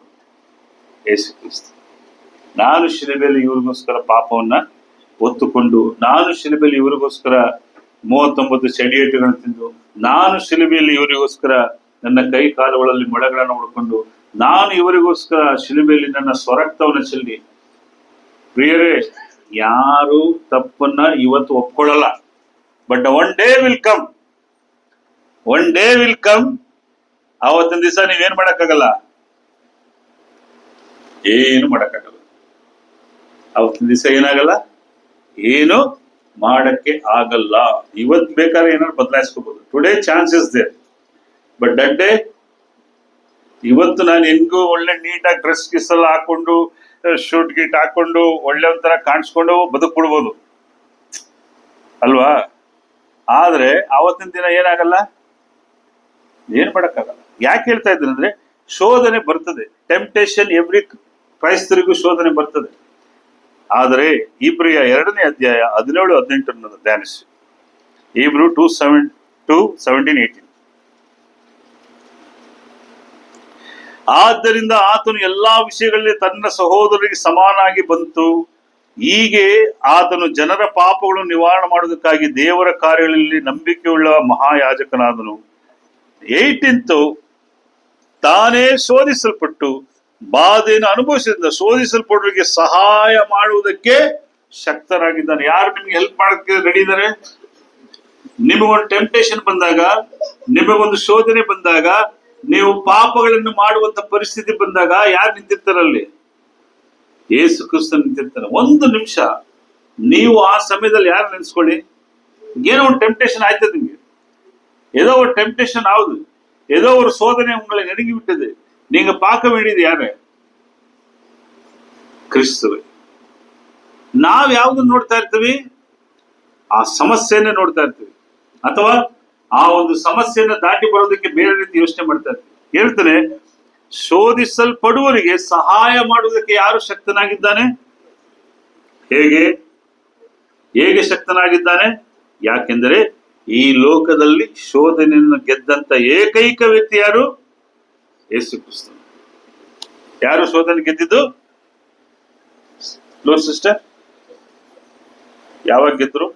ಯೇಸು ಕ್ರಿಸ್ತ. ನಾನು ಶಿಲುಬೆಯಲ್ಲಿ ಇವರಿಗೋಸ್ಕರ ಪಾಪವನ್ನ ಒತ್ತುಕೊಂಡು, ನಾನು ಶಿಲುಬೆಯಲ್ಲಿ ಇವರಿಗೋಸ್ಕರ 39 ಚಡಿಯೇಟುಗಳನ್ನು ತಿಂದು, ನಾನು ಶಿಲುಬೆಯಲ್ಲಿ ಇವರಿಗೋಸ್ಕರ ನನ್ನ ಕೈ ಕಾಲುಗಳಲ್ಲಿ ಮೊಳೆಗಳನ್ನು ಹೊಡ್ಕೊಂಡು, ನಾನು ಇವರಿಗೋಸ್ಕರ ಶಿಲುಬೆಯಲ್ಲಿ ನನ್ನ ಸ್ವರಕ್ತವನ್ನು ಚೆಲ್ಲಿ. ಪ್ರಿಯರೇ, ಯಾರು ತಪ್ಪನ್ನ ಇವತ್ತು ಒಪ್ಕೊಳ್ಳಲ್ಲ. But one day will come, one day will come. ಆವತ್ತಿನ ದಿವಸ ನೀವೇನ್ ಮಾಡಕ್ಕಾಗಲ್ಲ, ಏನು ಮಾಡಕ್ಕಾಗಲ್ಲ. ಅವತ್ತಿನ ದಿವಸ ಏನಾಗಲ್ಲ, ಏನು ಮಾಡಕ್ಕೆ ಆಗಲ್ಲ. ಇವತ್ತು ಬೇಕಾದ್ರೆ ಏನಾದ್ರು ಬದಲಾಯಿಸ್ಕೋಬಹುದು. Today chance is there, but that day, ಇವತ್ತು ನಾನು ಹೆಂಗು ಒಳ್ಳೆ ನೀಟಾಗಿ ಡ್ರೆಸ್ ಗಿಸ್ ಎಲ್ಲ ಹಾಕೊಂಡು, ಶೂಟ್ ಗೀಟ್ ಹಾಕೊಂಡು, ಒಳ್ಳೆ ಒಂಥರ ಕಾಣಿಸ್ಕೊಂಡು ಬದುಕ್ಬಿಡ್ಬೋದು ಅಲ್ವಾ? ಆದ್ರೆ ಆವತ್ತಿನ ದಿನ ಏನಾಗಲ್ಲ, ಏನ್ ಮಾಡಕ್ಕಾಗಲ್ಲ. ಯಾಕೆ ಹೇಳ್ತಾ ಇದ್ದೀನಿ ಅಂದ್ರೆ, ಶೋಧನೆ ಬರ್ತದೆ. ಟೆಂಪ್ಟೇಷನ್ ಎವ್ರಿ ಕ್ರೈಸ್ತರಿಗೂ ಶೋಧನೆ ಬರ್ತದೆ. ಆದರೆ ಇಬ್ರಿಯ 2ನೇ ಅಧ್ಯಾಯ 17-18 ಧ್ಯಾನಿಸಿ. Hebrew 2:17-18. ಆದ್ದರಿಂದ ಆತನು ಎಲ್ಲಾ ವಿಷಯಗಳಲ್ಲಿ ತನ್ನ ಸಹೋದರರಿಗೆ ಸಮಾನಾಗಿ ಬಂತು. ಹೀಗೆ ಆತನು ಜನರ ಪಾಪಗಳನ್ನು ನಿವಾರಣೆ ಮಾಡುವುದಕ್ಕಾಗಿ ದೇವರ ಕಾರ್ಯಗಳಲ್ಲಿ ನಂಬಿಕೆಯುಳ್ಳ ಮಹಾಯಾಜಕನಾದನು. 18 ತಾನೇ ಶೋಧಿಸಲ್ಪಟ್ಟು ಬಾಧೆಯನ್ನು ಅನುಭವಿಸಿದ ಶೋಧಿಸಲ್ಪಟ್ಟವರಿಗೆ ಸಹಾಯ ಮಾಡುವುದಕ್ಕೆ ಶಕ್ತರಾಗಿದ್ದಾನೆ. ಯಾರು ನಿಮ್ಗೆ ಹೆಲ್ಪ್ ಮಾಡಕ್ಕೆ ರೆಡಿ ಇದ್ದಾರೆ? ನಿಮಗೊಂದು ಟೆಂಪ್ಟೇಷನ್ ಬಂದಾಗ, ನಿಮಗೊಂದು ಶೋಧನೆ ಬಂದಾಗ, ನೀವು ಪಾಪಗಳನ್ನು ಮಾಡುವಂತ ಪರಿಸ್ಥಿತಿ ಬಂದಾಗ ಯಾರು ನಿಂತಿರ್ತಾರಲ್ಲಿ? ಯೇಸು ಕ್ರಿಸ್ತ ನಿಂತಿರ್ತಾನೆ. ಒಂದು ನಿಮಿಷ ನೀವು ಆ ಸಮಯದಲ್ಲಿ ಯಾರು ನೆನೆಸ್ಕೊಳ್ಳಿ. ಏನೋ ಒಂದು ಟೆಂಪ್ಟೇಷನ್ ಆಯ್ತದೆ ನಿಮ್ಗೆ, ஏதோ ஒரு டெம்டேஷன் ஆகுது, ஏதோ ஒரு சோதனை உங்களை நெருங்கி விட்டது. நீங்க பார்க்க வேண்டியது யாரு? ಕ್ರಿಸ್ತವೇ. ನಾವ್ ಯಾವ್ದನ್ನ ನೋಡ್ತಾ ಇರ್ತೀವಿ? ಆ ಸಮಸ್ಯೆಯನ್ನೇ ನೋಡ್ತಾ ಇರ್ತೀವಿ, ಅಥವಾ ಆ ಒಂದು ಸಮಸ್ಯೆಯನ್ನ ದಾಟಿ ಬರೋದಕ್ಕೆ ಬೇರೆ ರೀತಿ ಯೋಚನೆ ಮಾಡ್ತಾ ಇರ್ತೀವಿ. ಹೇಳ್ತಾನೆ, ಶೋಧಿಸಲ್ಪಡುವವರಿಗೆ ಸಹಾಯ ಮಾಡುವುದಕ್ಕೆ ಯಾರು ಶಕ್ತನಾಗಿದ್ದಾನೆ? ಹೇಗೆ ಹೇಗೆ ಶಕ್ತನಾಗಿದ್ದಾನೆ? ಯಾಕೆಂದರೆ ಈ ಲೋಕದಲ್ಲಿ ಶೋಧನೆಯನ್ನು ಗೆದ್ದಂತ ಏಕೈಕ ವ್ಯಕ್ತಿ ಯಾರು? ಯೇಸು ಕ್ರಿಸ್ತ. ಯಾರು ಶೋಧನೆ ಗೆದ್ದಿದ್ದು? ಲೋರ್ ಸಿಸ್ಟರ್, ಯಾವಾಗ ಗೆದ್ರು?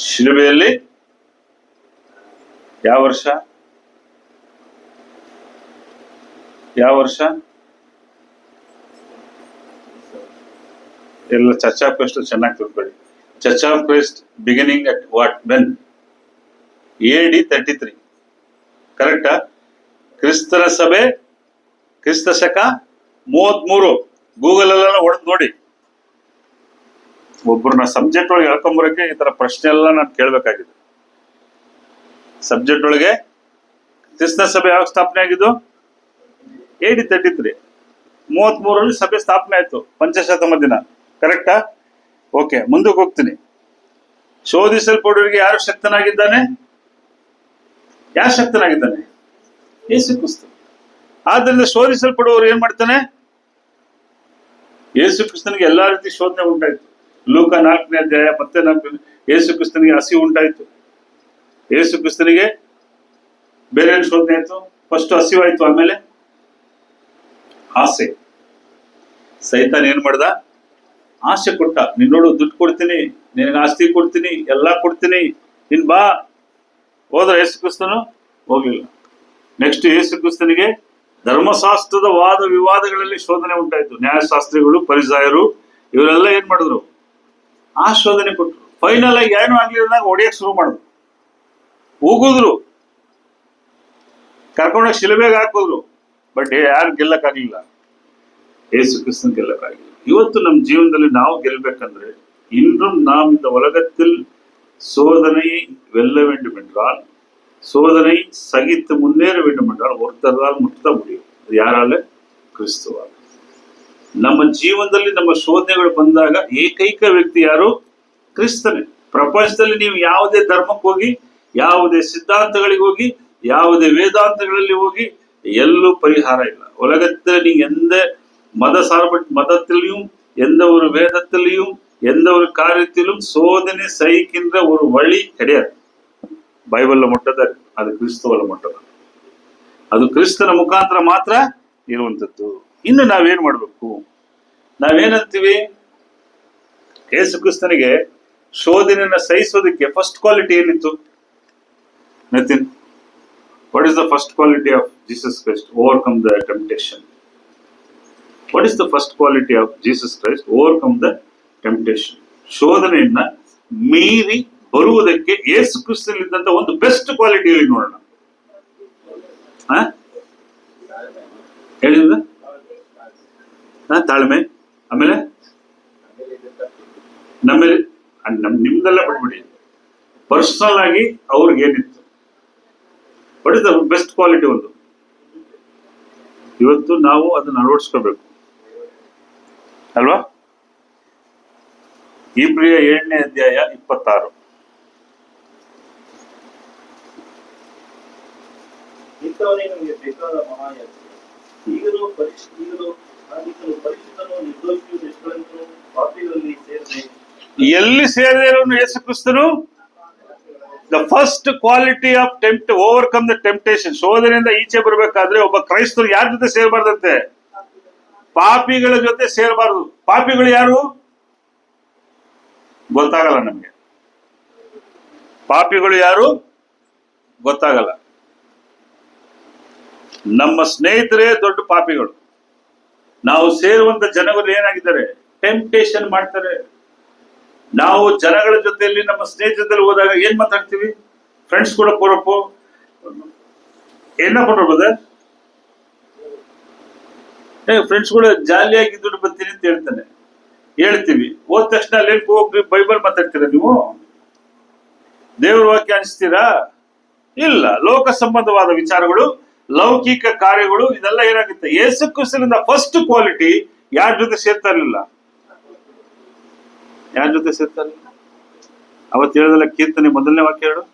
ಶಿಲುಬೆಯಲ್ಲಿ. ಯಾವ ವರ್ಷ? ಯಾವ ವರ್ಷ? ಎಲ್ಲ ಚರ್ಚ್ ಆಫ್ ಕ್ರೈಸ್ಟ್ ಚೆನ್ನಾಗಿ ತಿಳ್ಕೊಳ್ಳಿ. Church of Christ beginning at what? When? AD 33. ಕರೆಕ್ಟಾ? ಕ್ರಿಸ್ತನ ಸಭೆ ಕ್ರಿಸ್ತ ಶಕ 33. ಗೂಗಲ್ ಎಲ್ಲ ಹೊಡೆದು ನೋಡಿ. ಒಬ್ಬರನ್ನ ಸಬ್ಜೆಕ್ಟ್ ಒಳಗೆ ಹೇಳ್ಕೊಂಬರಕ್ಕೆ ಈ ತರ ಪ್ರಶ್ನೆ ಎಲ್ಲ ನಾನು ಕೇಳ್ಬೇಕಾಗಿದೆ. ಸಬ್ಜೆಕ್ಟ್ ಒಳಗೆ ಕ್ರಿಸ್ತ ಸಭೆ ಯಾವಾಗ ಸ್ಥಾಪನೆ ಆಗಿದ್ದು? AD 33. 33 ಸಭೆ ಸ್ಥಾಪನೆ ಆಯ್ತು, ಪಂಚಶತಮ ದಿನ. ಕರೆಕ್ಟಾ? ಓಕೆ, ಮುಂದಕ್ಕೆ ಹೋಗ್ತೀನಿ. ಶೋಧಿಸಲ್ಪಡುವವರಿಗೆ ಯಾರು ಶಕ್ತನಾಗಿದ್ದಾನೆ? ಯಾರು ಶಕ್ತನಾಗಿದ್ದಾನೆ? ಯೇಸು ಕ್ರಿಸ್ತ. ಆದ್ದರಿಂದ ಶೋಧಿಸಲ್ಪಡುವವರು ಏನ್ ಮಾಡ್ತಾನೆ? ಯೇಸು ಕ್ರಿಸ್ತನಿಗೆ ಎಲ್ಲಾ ರೀತಿ ಶೋಧನೆ ಉಂಟಾಯ್ತು. ಲೂಕ 4ನೇ ಅಧ್ಯಾಯ ಮತ್ತೆ ಯೇಸು ಕ್ರಿಸ್ತನಿಗೆ ಹಸಿವು ಉಂಟಾಯ್ತು. ಯೇಸು ಕ್ರಿಸ್ತನಿಗೆ ಬೇರೆ ಏನು ಶೋಧನೆ ಆಯ್ತು? ಫಸ್ಟ್ ಹಸಿವಾಯ್ತು, ಆಮೇಲೆ ಆಸೆ. ಸೈತಾನ್ ಏನ್ ಮಾಡ್ದ? ಆಸೆ ಕೊಟ್ಟ. ನೀನ್ ನೋಡು, ದುಡ್ಡು ಕೊಡ್ತೀನಿ, ನಿನಗೆ ಆಸ್ತಿ ಕೊಡ್ತೀನಿ, ಎಲ್ಲಾ ಕೊಡ್ತೀನಿ, ನೀನ್ ಬಾ. ಹೋದ್ರ ಯೇಸು ಕ್ರಿಸ್ತನು? ಹೋಗ್ಲಿಲ್ಲ. ನೆಕ್ಸ್ಟ್ ಯೇಸು ಕ್ರಿಸ್ತನಿಗೆ ಧರ್ಮಶಾಸ್ತ್ರದ ವಾದ ವಿವಾದಗಳಲ್ಲಿ ಶೋಧನೆ ಉಂಟಾಯ್ತು. ನ್ಯಾಯಶಾಸ್ತ್ರಿಗಳು, ಪರಿಸಾಯರು ಇವರೆಲ್ಲ ಏನ್ ಮಾಡಿದ್ರು? ಆ ಶೋಧನೆ ಕೊಟ್ಟರು. ಫೈನಲ್ ಆಗಿ ಏನು ಆಗ್ಲಿಲ್ಲ, ಹೊಡೆಯಕ್ ಶುರು ಮಾಡಿದ್ರು, ಹೋಗುದ್ರು, ಕರ್ಕೊಂಡೋಗಿ ಶಿಲುಬೆಗೆ ಹಾಕಿದ್ರು. ಬಟ್ ಯಾರು ಗೆಲ್ಲಕ್ಕಾಗ್ಲಿಲ್ಲ? ಯೇಸು ಕ್ರಿಸ್ತನ್ ಗೆಲ್ಲಕ್ಕಾಗಿಲ್ಲ. ಇವತ್ತು ನಮ್ಮ ಜೀವನದಲ್ಲಿ ನಾವು ಗೆಲ್ಬೇಕಂದ್ರೆ, இன்றும் நாம் இந்த உலகத்தில் சோதனை வெல்ல வேண்டும் என்றால், சோதனை சகித்து முன்னேற வேண்டும் என்றால் ஒருத்தரால் மட்டும்தான் முடியும். அது யாரால? ಕ್ರಿಸ್ತುವಾಲ. ನಮ್ಮ ಜೀವನದಲ್ಲಿ ನಮ್ಮ ಶೋಧನೆಗಳು ಬಂದಾಗ ಏಕೈಕ ವ್ಯಕ್ತಿ ಯಾರು? ಕ್ರಿಸ್ತನೇ. ಪ್ರಪಂಚದಲ್ಲಿ ನೀವು ಯಾವುದೇ ಧರ್ಮಕ್ಕೆ ಹೋಗಿ, ಯಾವುದೇ ಸಿದ್ಧಾಂತಗಳಿಗೆ ಹೋಗಿ, ಯಾವುದೇ ವೇದಾಂತಗಳಲ್ಲಿ ಹೋಗಿ, ಎಲ್ಲೂ ಪರಿಹಾರ ಇಲ್ಲ. உலகத்தில் நீங்க எந்த மதத்திலையும், எந்த ஒரு வேதத்திலையும், எந்த ஒரு காரியத்திலும் சோதனை சகிக்கின்ற ஒரு வழி கிடையாது. ಬೈಬಲ್ ಮುಟ್ಟದ, ಅದು ಕ್ರಿಸ್ತವಲ್ಲ ಮುಟ್ಟದ. ಅದು ಕ್ರಿಸ್ತನ ಮುಖಾಂತರ ಮಾತ್ರ ಇರುವಂತದ್ದು. ಇನ್ನು ನಾವೇನ್ ಮಾಡ್ಬೇಕು? ನಾವೇನಂತೀವಿ? ಯೇಸು ಕ್ರಿಸ್ತನಿಗೆ ಶೋಧನೆಯನ್ನ ಸಹಿಸೋದಕ್ಕೆ ಫಸ್ಟ್ ಕ್ವಾಲಿಟಿ ಏನಿತ್ತು? Nothing. What is the first quality of Jesus Christ? Overcome the temptation. What is the first quality of Jesus Christ? Overcome the temptation. ಶೋಧನೆಯನ್ನ ಮೀರಿ ಬರುವುದಕ್ಕೆ ಯೇಸು ಕ್ರಿಸ್ತನಿದ್ದಂತ ಒಂದು ಬೆಸ್ಟ್ ಕ್ವಾಲಿಟಿ ಹೇಳಿ ನೋಡೋಣ. ಹೇಳಿದ ತಾಳ್ಮೆ. ಆಮೇಲೆ ನಮ್ಮಲ್ಲಿ ನಿಮ್ದೆಲ್ಲ ಬಿಟ್ಬಿಡಿ, ಪರ್ಸನಲ್ ಆಗಿ ಅವ್ರಿಗೆ ಏನಿತ್ತು? What is the best quality? ಒಂದು ಇವತ್ತು ನಾವು ಅದನ್ನ ಅಳವಡಿಸ್ಕೋಬೇಕು ಅಲ್ವಾ? ಇಬ್ರಿಯ 7ನೇ ಅಧ್ಯಾಯ 26. ಇಂಥವನೇ ನಮಗೆ ಬೇಕಾದ ಮಹಾಯಾಜಕ. ಈಗಲೂ ಪರಿಶುದ್ಧನೂ ನಿರ್ದೋಷಿಯೂ ನಿಷ್ಕಳಂಕನೂ ಪಾಪಿಗಳಲ್ಲಿ ಸೇರಿದೆ. ಎಲ್ಲಿ ಸೇರಿದೆನು ಯೇಸು ಕ್ರಿಸ್ತನು? The first quality of overcome the temptation. ಶೋಧನೆಯಿಂದ ಈಚೆ ಬರ್ಬೇಕಾದ್ರೆ ಒಬ್ಬ ಕ್ರೈಸ್ತರು ಯಾರ ಜೊತೆ ಸೇರಬಾರ್ದಂತೆ? ಪಾಪಿಗಳ ಜೊತೆ ಸೇರಬಾರದು. ಪಾಪಿಗಳು ಯಾರು? ಗೊತ್ತಾಗಲ್ಲ ನಮ್ಗೆ. ಪಾಪಿಗಳು ಯಾರು ಗೊತ್ತಾಗಲ್ಲ. ನಮ್ಮ ಸ್ನೇಹಿತರೇ ದೊಡ್ಡ ಪಾಪಿಗಳು. ನಾವು ಸೇರುವಂತ ಜನಗಳು ಏನಾಗಿದ್ದಾರೆ? ಟೆಂಪ್ಟೇಷನ್ ಮಾಡ್ತಾರೆ. ನಾವು ಜನಗಳ ಜೊತೆಯಲ್ಲಿ, ನಮ್ಮ ಸ್ನೇಹಿತರಲ್ಲಿ ಹೋದಾಗ ಏನ್ ಮಾತಾಡ್ತೀವಿ? ಫ್ರೆಂಡ್ಸ್ ಕೂಡ ಪೂರಪ್ಪು ಏನ ಬ್ರದರ್, ಫ್ರೆಂಡ್ಸ್ ಕೂಡ ಜಾಲಿಯಾಗಿ ದುಡ್ಡು ಬರ್ತೀನಿ ಅಂತ ಹೇಳ್ತಾನೆ, ಹೇಳ್ತೀವಿ. ಹೋದ ತಕ್ಷಣ ಅಲ್ಲಿ ಹೋಗ್ರಿ ಬೈಬಲ್ ಮಾತಾಡ್ತೀರಾ ನೀವು? ದೇವ್ರ ವಾಕ್ಯ ಅನಿಸ್ತೀರಾ? ಇಲ್ಲ. ಲೋಕ ಸಂಬಂಧವಾದ ವಿಚಾರಗಳು, ಲೌಕಿಕ ಕಾರ್ಯಗಳು, ಇದೆಲ್ಲ ಏನಾಗುತ್ತೆ? ಯೇಸು ಕ್ರಿಸ್ತನಿಂದ ಫಸ್ಟ್ ಕ್ವಾಲಿಟಿ ಯಾರ ಜೊತೆ ಸೇರ್ತಾ ಇರಲಿಲ್ಲ? ಯಾರ ಜೊತೆ ಸೇರ್ತಾ ಇರಲಿಲ್ಲ? ಅವತ್ತು ಹೇಳದಲ್ಲ ಕೀರ್ತನೆ ಮೊದಲನೇ ವಾಕ್ಯ ಹೇಳು.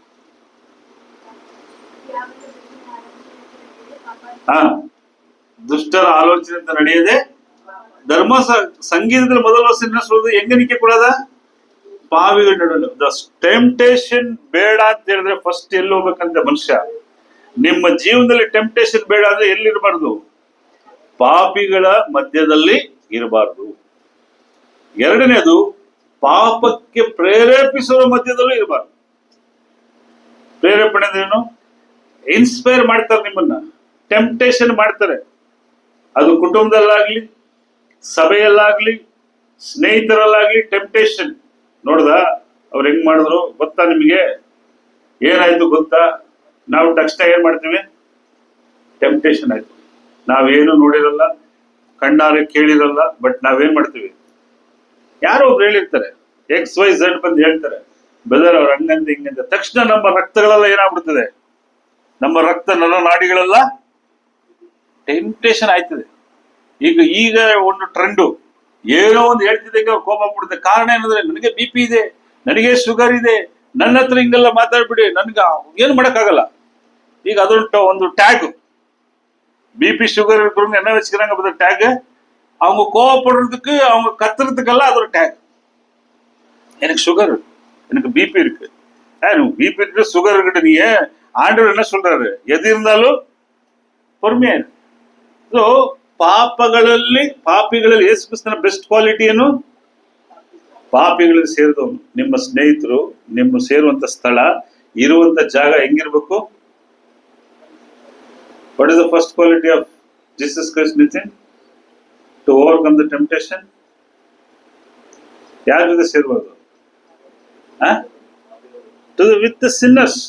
ದುಷ್ಟರ ಆಲೋಚನೆ ಅಂತ ನಡೆಯದೆ ಧರ್ಮ ಸಂಗೀತದಲ್ಲಿ ಮೊದಲ ವರ್ಷ ಹೆಂಗನಿಕೆ ಕೊಡೋದ? ಪಾವಿಗಳ ನಡುವೆ. ದ ಟೆಂಪ್ಟೇಷನ್ ಬೇಡ ಅಂತ ಹೇಳಿದ್ರೆ ಫಸ್ಟ್ ಎಲ್ಲಿ ಹೋಗ್ಬೇಕಂತ ಮನುಷ್ಯ? ನಿಮ್ಮ ಜೀವನದಲ್ಲಿ ಟೆಂಪ್ಟೇಷನ್ ಬೇಡ ಅಂದ್ರೆ ಎಲ್ಲಿರಬಾರ್ದು? ಪಾಪಿಗಳ ಮಧ್ಯದಲ್ಲಿ ಇರಬಾರ್ದು. ಎರಡನೇದು, ಪಾಪಕ್ಕೆ ಪ್ರೇರೇಪಿಸುವ ಮಧ್ಯದಲ್ಲೂ ಇರಬಾರ್ದು. ಪ್ರೇರೇಪಣೆ ಅಂದ್ರೇನು? ಇನ್ಸ್ಪೈರ್ ಮಾಡ್ತಾರೆ ನಿಮ್ಮನ್ನ, ಟೆಂಪ್ಟೇಷನ್ ಮಾಡ್ತಾರೆ. ಅದು ಕುಟುಂಬದಲ್ಲಾಗ್ಲಿ, ಸಭೆಯಲ್ಲಾಗ್ಲಿ, ಸ್ನೇಹಿತರಲ್ಲಾಗ್ಲಿ ಟೆಂಪ್ಟೇಷನ್. ನೋಡ್ದ ಅವ್ರು ಹೆಂಗ್ ಮಾಡಿದ್ರು ಗೊತ್ತಾ? ನಿಮಗೆ ಏನಾಯ್ತು ಗೊತ್ತಾ? ನಾವು ತಕ್ಷಣ ಏನ್ ಮಾಡ್ತೀವಿ? ಟೆಂಪ್ಟೇಷನ್ ಆಯ್ತು. ನಾವೇನು ನೋಡಿರಲ್ಲ, ಕಣ್ಣಾರೆ ಕೇಳಿರಲ್ಲ, ಬಟ್ ನಾವೇನ್ ಮಾಡ್ತೀವಿ? ಯಾರೋ ಒಬ್ರು ಹೇಳಿರ್ತಾರೆ, XYZ ಬಂದು ಹೇಳ್ತಾರೆ, ಬ್ರದರ್ ಅವ್ರ ಹಂಗಂತ ಹಿಂಗಂತ. ತಕ್ಷಣ ನಮ್ಮ ರಕ್ತಗಳೆಲ್ಲ ಏನಾಗ್ಬಿಡ್ತದೆ? ನಮ್ಮ ರಕ್ತ ನರನಾಡಿಗಳೆಲ್ಲ ಟೆಂಪ್ಟೇಷನ್ ಆಯ್ತದೆ. ಈಗ ಒಂದು ಟ್ರೆಂಡು, ಏನೋ ಒಂದು ಹೇಳ್ತಿದ್ದಂಗೆ ಅವ್ರು ಕೋಪ ಬಿಡುತ್ತೆ. ಕಾರಣ ಏನಂದ್ರೆ, ನನಗೆ BP ಇದೆ, ನನಗೆ ಶುಗರ್ ಇದೆ, ನನ್ನ ಹತ್ರ ಹಿಂಗೆಲ್ಲ ಮಾತಾಡ್ಬಿಡಿ, ನನ್ಗ ಏನು ಮಾಡಕ್ಕಾಗಲ್ಲ. ಈಗ ಅದೊಂದು ಒಂದು ಟ್ಯಾಗ್, BP ಶುಗರ್ இருக்கிறவங்க என்ன வச்சுக்கிறாங்க பத்த ಟ್ಯಾಗ್. அவங்க கோவப்படுறதுக்கு, அவங்க கத்துறதுக்கெல்லாம் அது ஒரு ಟ್ಯಾಗ್. எனக்கு சுகர், எனக்கு BP இருக்கு. BP இருக்கு, சுகர் இருக்கு, நீ ஆண்டவர் என்ன சொல்றாரு? எது இருந்தாலும் பொறுமையா இரு. ಸೊ ಪಾಪಿಗಳಲ್ಲಿ ಯೇಸು ಕ್ರಿಸ್ತನ ಬೆಸ್ಟ್ ಕ್ವಾಲಿಟಿ ಏನು? ಪಾಪಿಗಳಲ್ಲಿ ಸೇರಿದವನು. ನಿಮ್ಮ ಸ್ನೇಹಿತರು, ನಿಮ್ಮ ಸೇರುವಂತ ಸ್ಥಳ, ಇರುವಂತ ಜಾಗ ಹೆಂಗಿರ್ಬೇಕು? What is the first quality of Jesus Christ needed to overcome the temptation? ಯಾರ ಜೊತೆ ಸೇರ್ಬಾರ್ದು? With the sinners.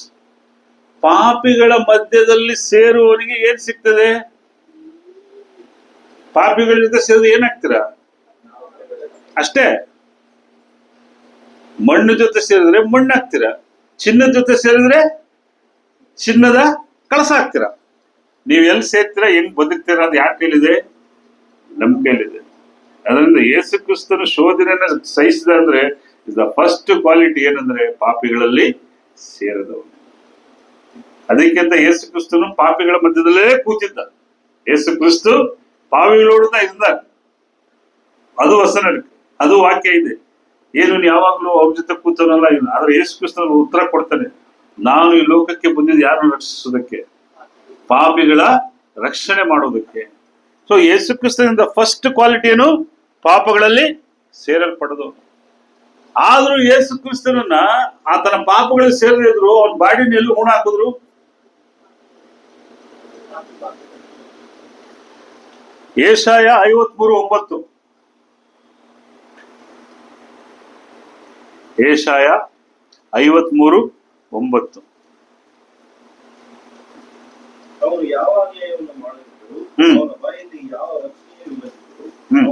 ಪಾಪಿಗಳ ಮಧ್ಯದಲ್ಲಿ ಸೇರುವವನಿಗೆ ಏನ್ ಸಿಗ್ತದೆ? ಪಾಪಿಗಳ ಜೊತೆ ಸೇರಿದ್ರೆ ಏನಾಗ್ತೀರಾ? ಅಷ್ಟೇ. ಮಣ್ಣು ಜೊತೆ ಸೇರಿದ್ರೆ ಮಣ್ಣಾಗ್ತೀರಾ, ಚಿನ್ನದ ಜೊತೆ ಸೇರಿದ್ರೆ ಚಿನ್ನದ ಕಳಸ ಆಗ್ತೀರಾ. ನೀವು ಎಲ್ಲಿ ಸೇರ್ತೀರಾ, ಹೆಂಗ್ ಬದುಕ್ತೀರಾ ಅಂತ ಯಾರ ಕೈಲಿದೆ? ನಮ್ ಕೈಲಿದೆ. ಅದರಿಂದ ಯೇಸು ಕ್ರಿಸ್ತನ ಶೋಧನೆಯನ್ನ ಸಹಿಸಿದ ಅಂದ್ರೆ ಇಸ್ ದ ಫಸ್ಟ್ ಕ್ವಾಲಿಟಿ ಏನಂದ್ರೆ ಪಾಪಿಗಳಲ್ಲಿ ಸೇರಿದವನು. ಅದಕ್ಕಿಂತ ಯೇಸು ಕ್ರಿಸ್ತನು ಪಾಪಿಗಳ ಮಧ್ಯದಲ್ಲೇ ಕೂತಿದ್ದ. ಯೇಸು ಕ್ರಿಸ್ತು ಪಾವಿಗಳೋಡುತ್ತಾ ಇದ್ದ. ಅದು ವಸನ, ಅದು ವಾಕ್ಯ ಇದೆ. ಏನು ಯಾವಾಗ್ಲೂ ಅವ್ರ ಜೊತೆ ಕೂತವನಲ್ಲ ಇಲ್ಲ. ಆದ್ರೆ ಯೇಸು ಕ್ರಿಸ್ತನ ಉತ್ತರ ಕೊಡ್ತಾನೆ, ನಾನು ಈ ಲೋಕಕ್ಕೆ ಬಂದಿದ್ದು ಯಾರನ್ನು ರಕ್ಷಿಸೋದಕ್ಕೆ? ಪಾಪಿಗಳ ರಕ್ಷಣೆ ಮಾಡೋದಕ್ಕೆ. ಸೊ ಯೇಸು ಕ್ರಿಸ್ತನಿಂದ ಫಸ್ಟ್ ಕ್ವಾಲಿಟಿ ಏನು? ಪಾಪಗಳಲ್ಲಿ ಸೇರಲ್ಪಡೋದು. ಆದ್ರೂ ಯೇಸು ಕ್ರಿಸ್ತನನ್ನ ಆತನ ಪಾಪಗಳಲ್ಲಿ ಸೇರದಿದ್ರು ಅವನ ಬಾಡಿನ ಎಲ್ಲೂ ಹೂಣ ಹಾಕಿದ್ರು. ಯೆಶಾಯ 53:9. ಯೆಶಾಯ 53:9. ಅವನು ಯಾವ ಅನ್ಯಾಯವನ್ನು ಮಾಡಿದ್ರು, ಅವನ ಬಾಯಲ್ಲಿ ಯಾವ ರಕ್ಷಣೆಯೂ ಇಲ್ಲದಿತ್ತು. ಅವನು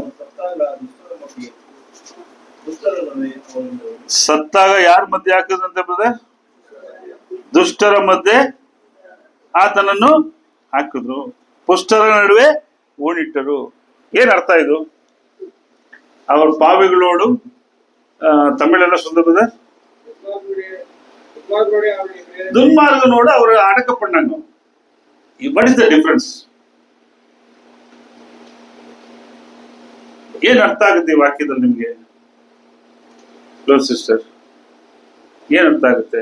ಸತ್ತಾಗ ಯಾರ ಮಧ್ಯೆ ಹಾಕಿದ್ರಂತೆ ಬ್ರದರ್? ದುಷ್ಟರ ಮಧ್ಯೆ ಆತನನ್ನು ಹಾಕಿದ್ರು, ಪುಷ್ಟರ ನಡುವೆ ಓಣಿಟ್ಟರು. ಏನ್ ಅರ್ಥ ಇದು? ಅವ್ರ ಪಾವಿಗಳೋಡು ತಮಿಳೆಲ್ಲ ಸುಂದ ಬ್ರದರ್, ದುರ್ಮಾರ್ಗನೋಡು ಅವರು ಅಡಕಪಣ್ಣಂಗ. What is the difference? ಏನ್ ಅರ್ಥ ಆಗುತ್ತೆ ಈ ವಾಕ್ಯದಲ್ಲಿ ನಿಮ್ಗೆ ಸಿಸ್ಟರ್? ಏನ್ ಅರ್ಥ ಆಗುತ್ತೆ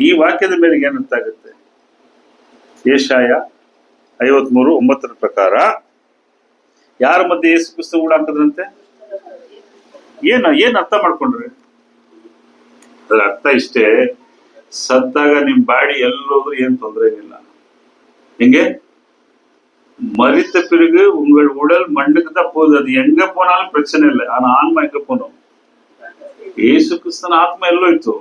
ಈ ವಾಕ್ಯದ ಮೇಲೆ? ಏನ್ ಅರ್ಥ ಆಗುತ್ತೆ? ಯೆಶಾಯ 53:9 ಪ್ರಕಾರ ಯಾರ ಮಧ್ಯೆ ಯೇಸು ಕ್ರಿಸ್ತ ಕೂಡ ಹಾಕಿದ್ರಂತೆ? ಏನ್ ಅರ್ಥ ಮಾಡ್ಕೊಂಡ್ರಿ? ಅದ್ರ ಅರ್ಥ ಇಷ್ಟೇ, ಸತ್ತಾಗ ನಿಮ್ ಬಾಡಿ ಎಲ್ಲೋದ್ರೂ ಏನ್ ತೊಂದರೆ ಏನಿಲ್ಲ. ಹಿಂಗೆ மரித்த பிறகு உங்கள் உடல் மண்ணுக்கு தான் போகுது. அது எங்க போனாலும் பிரச்சனை இல்லை. ஆனா ஆன்மா எங்க போனோம்? ಯೇಸು ಕ್ರಿಸ್ತನ ಆತ್ಮ ಎಲ್ಲೋಯ್ತು?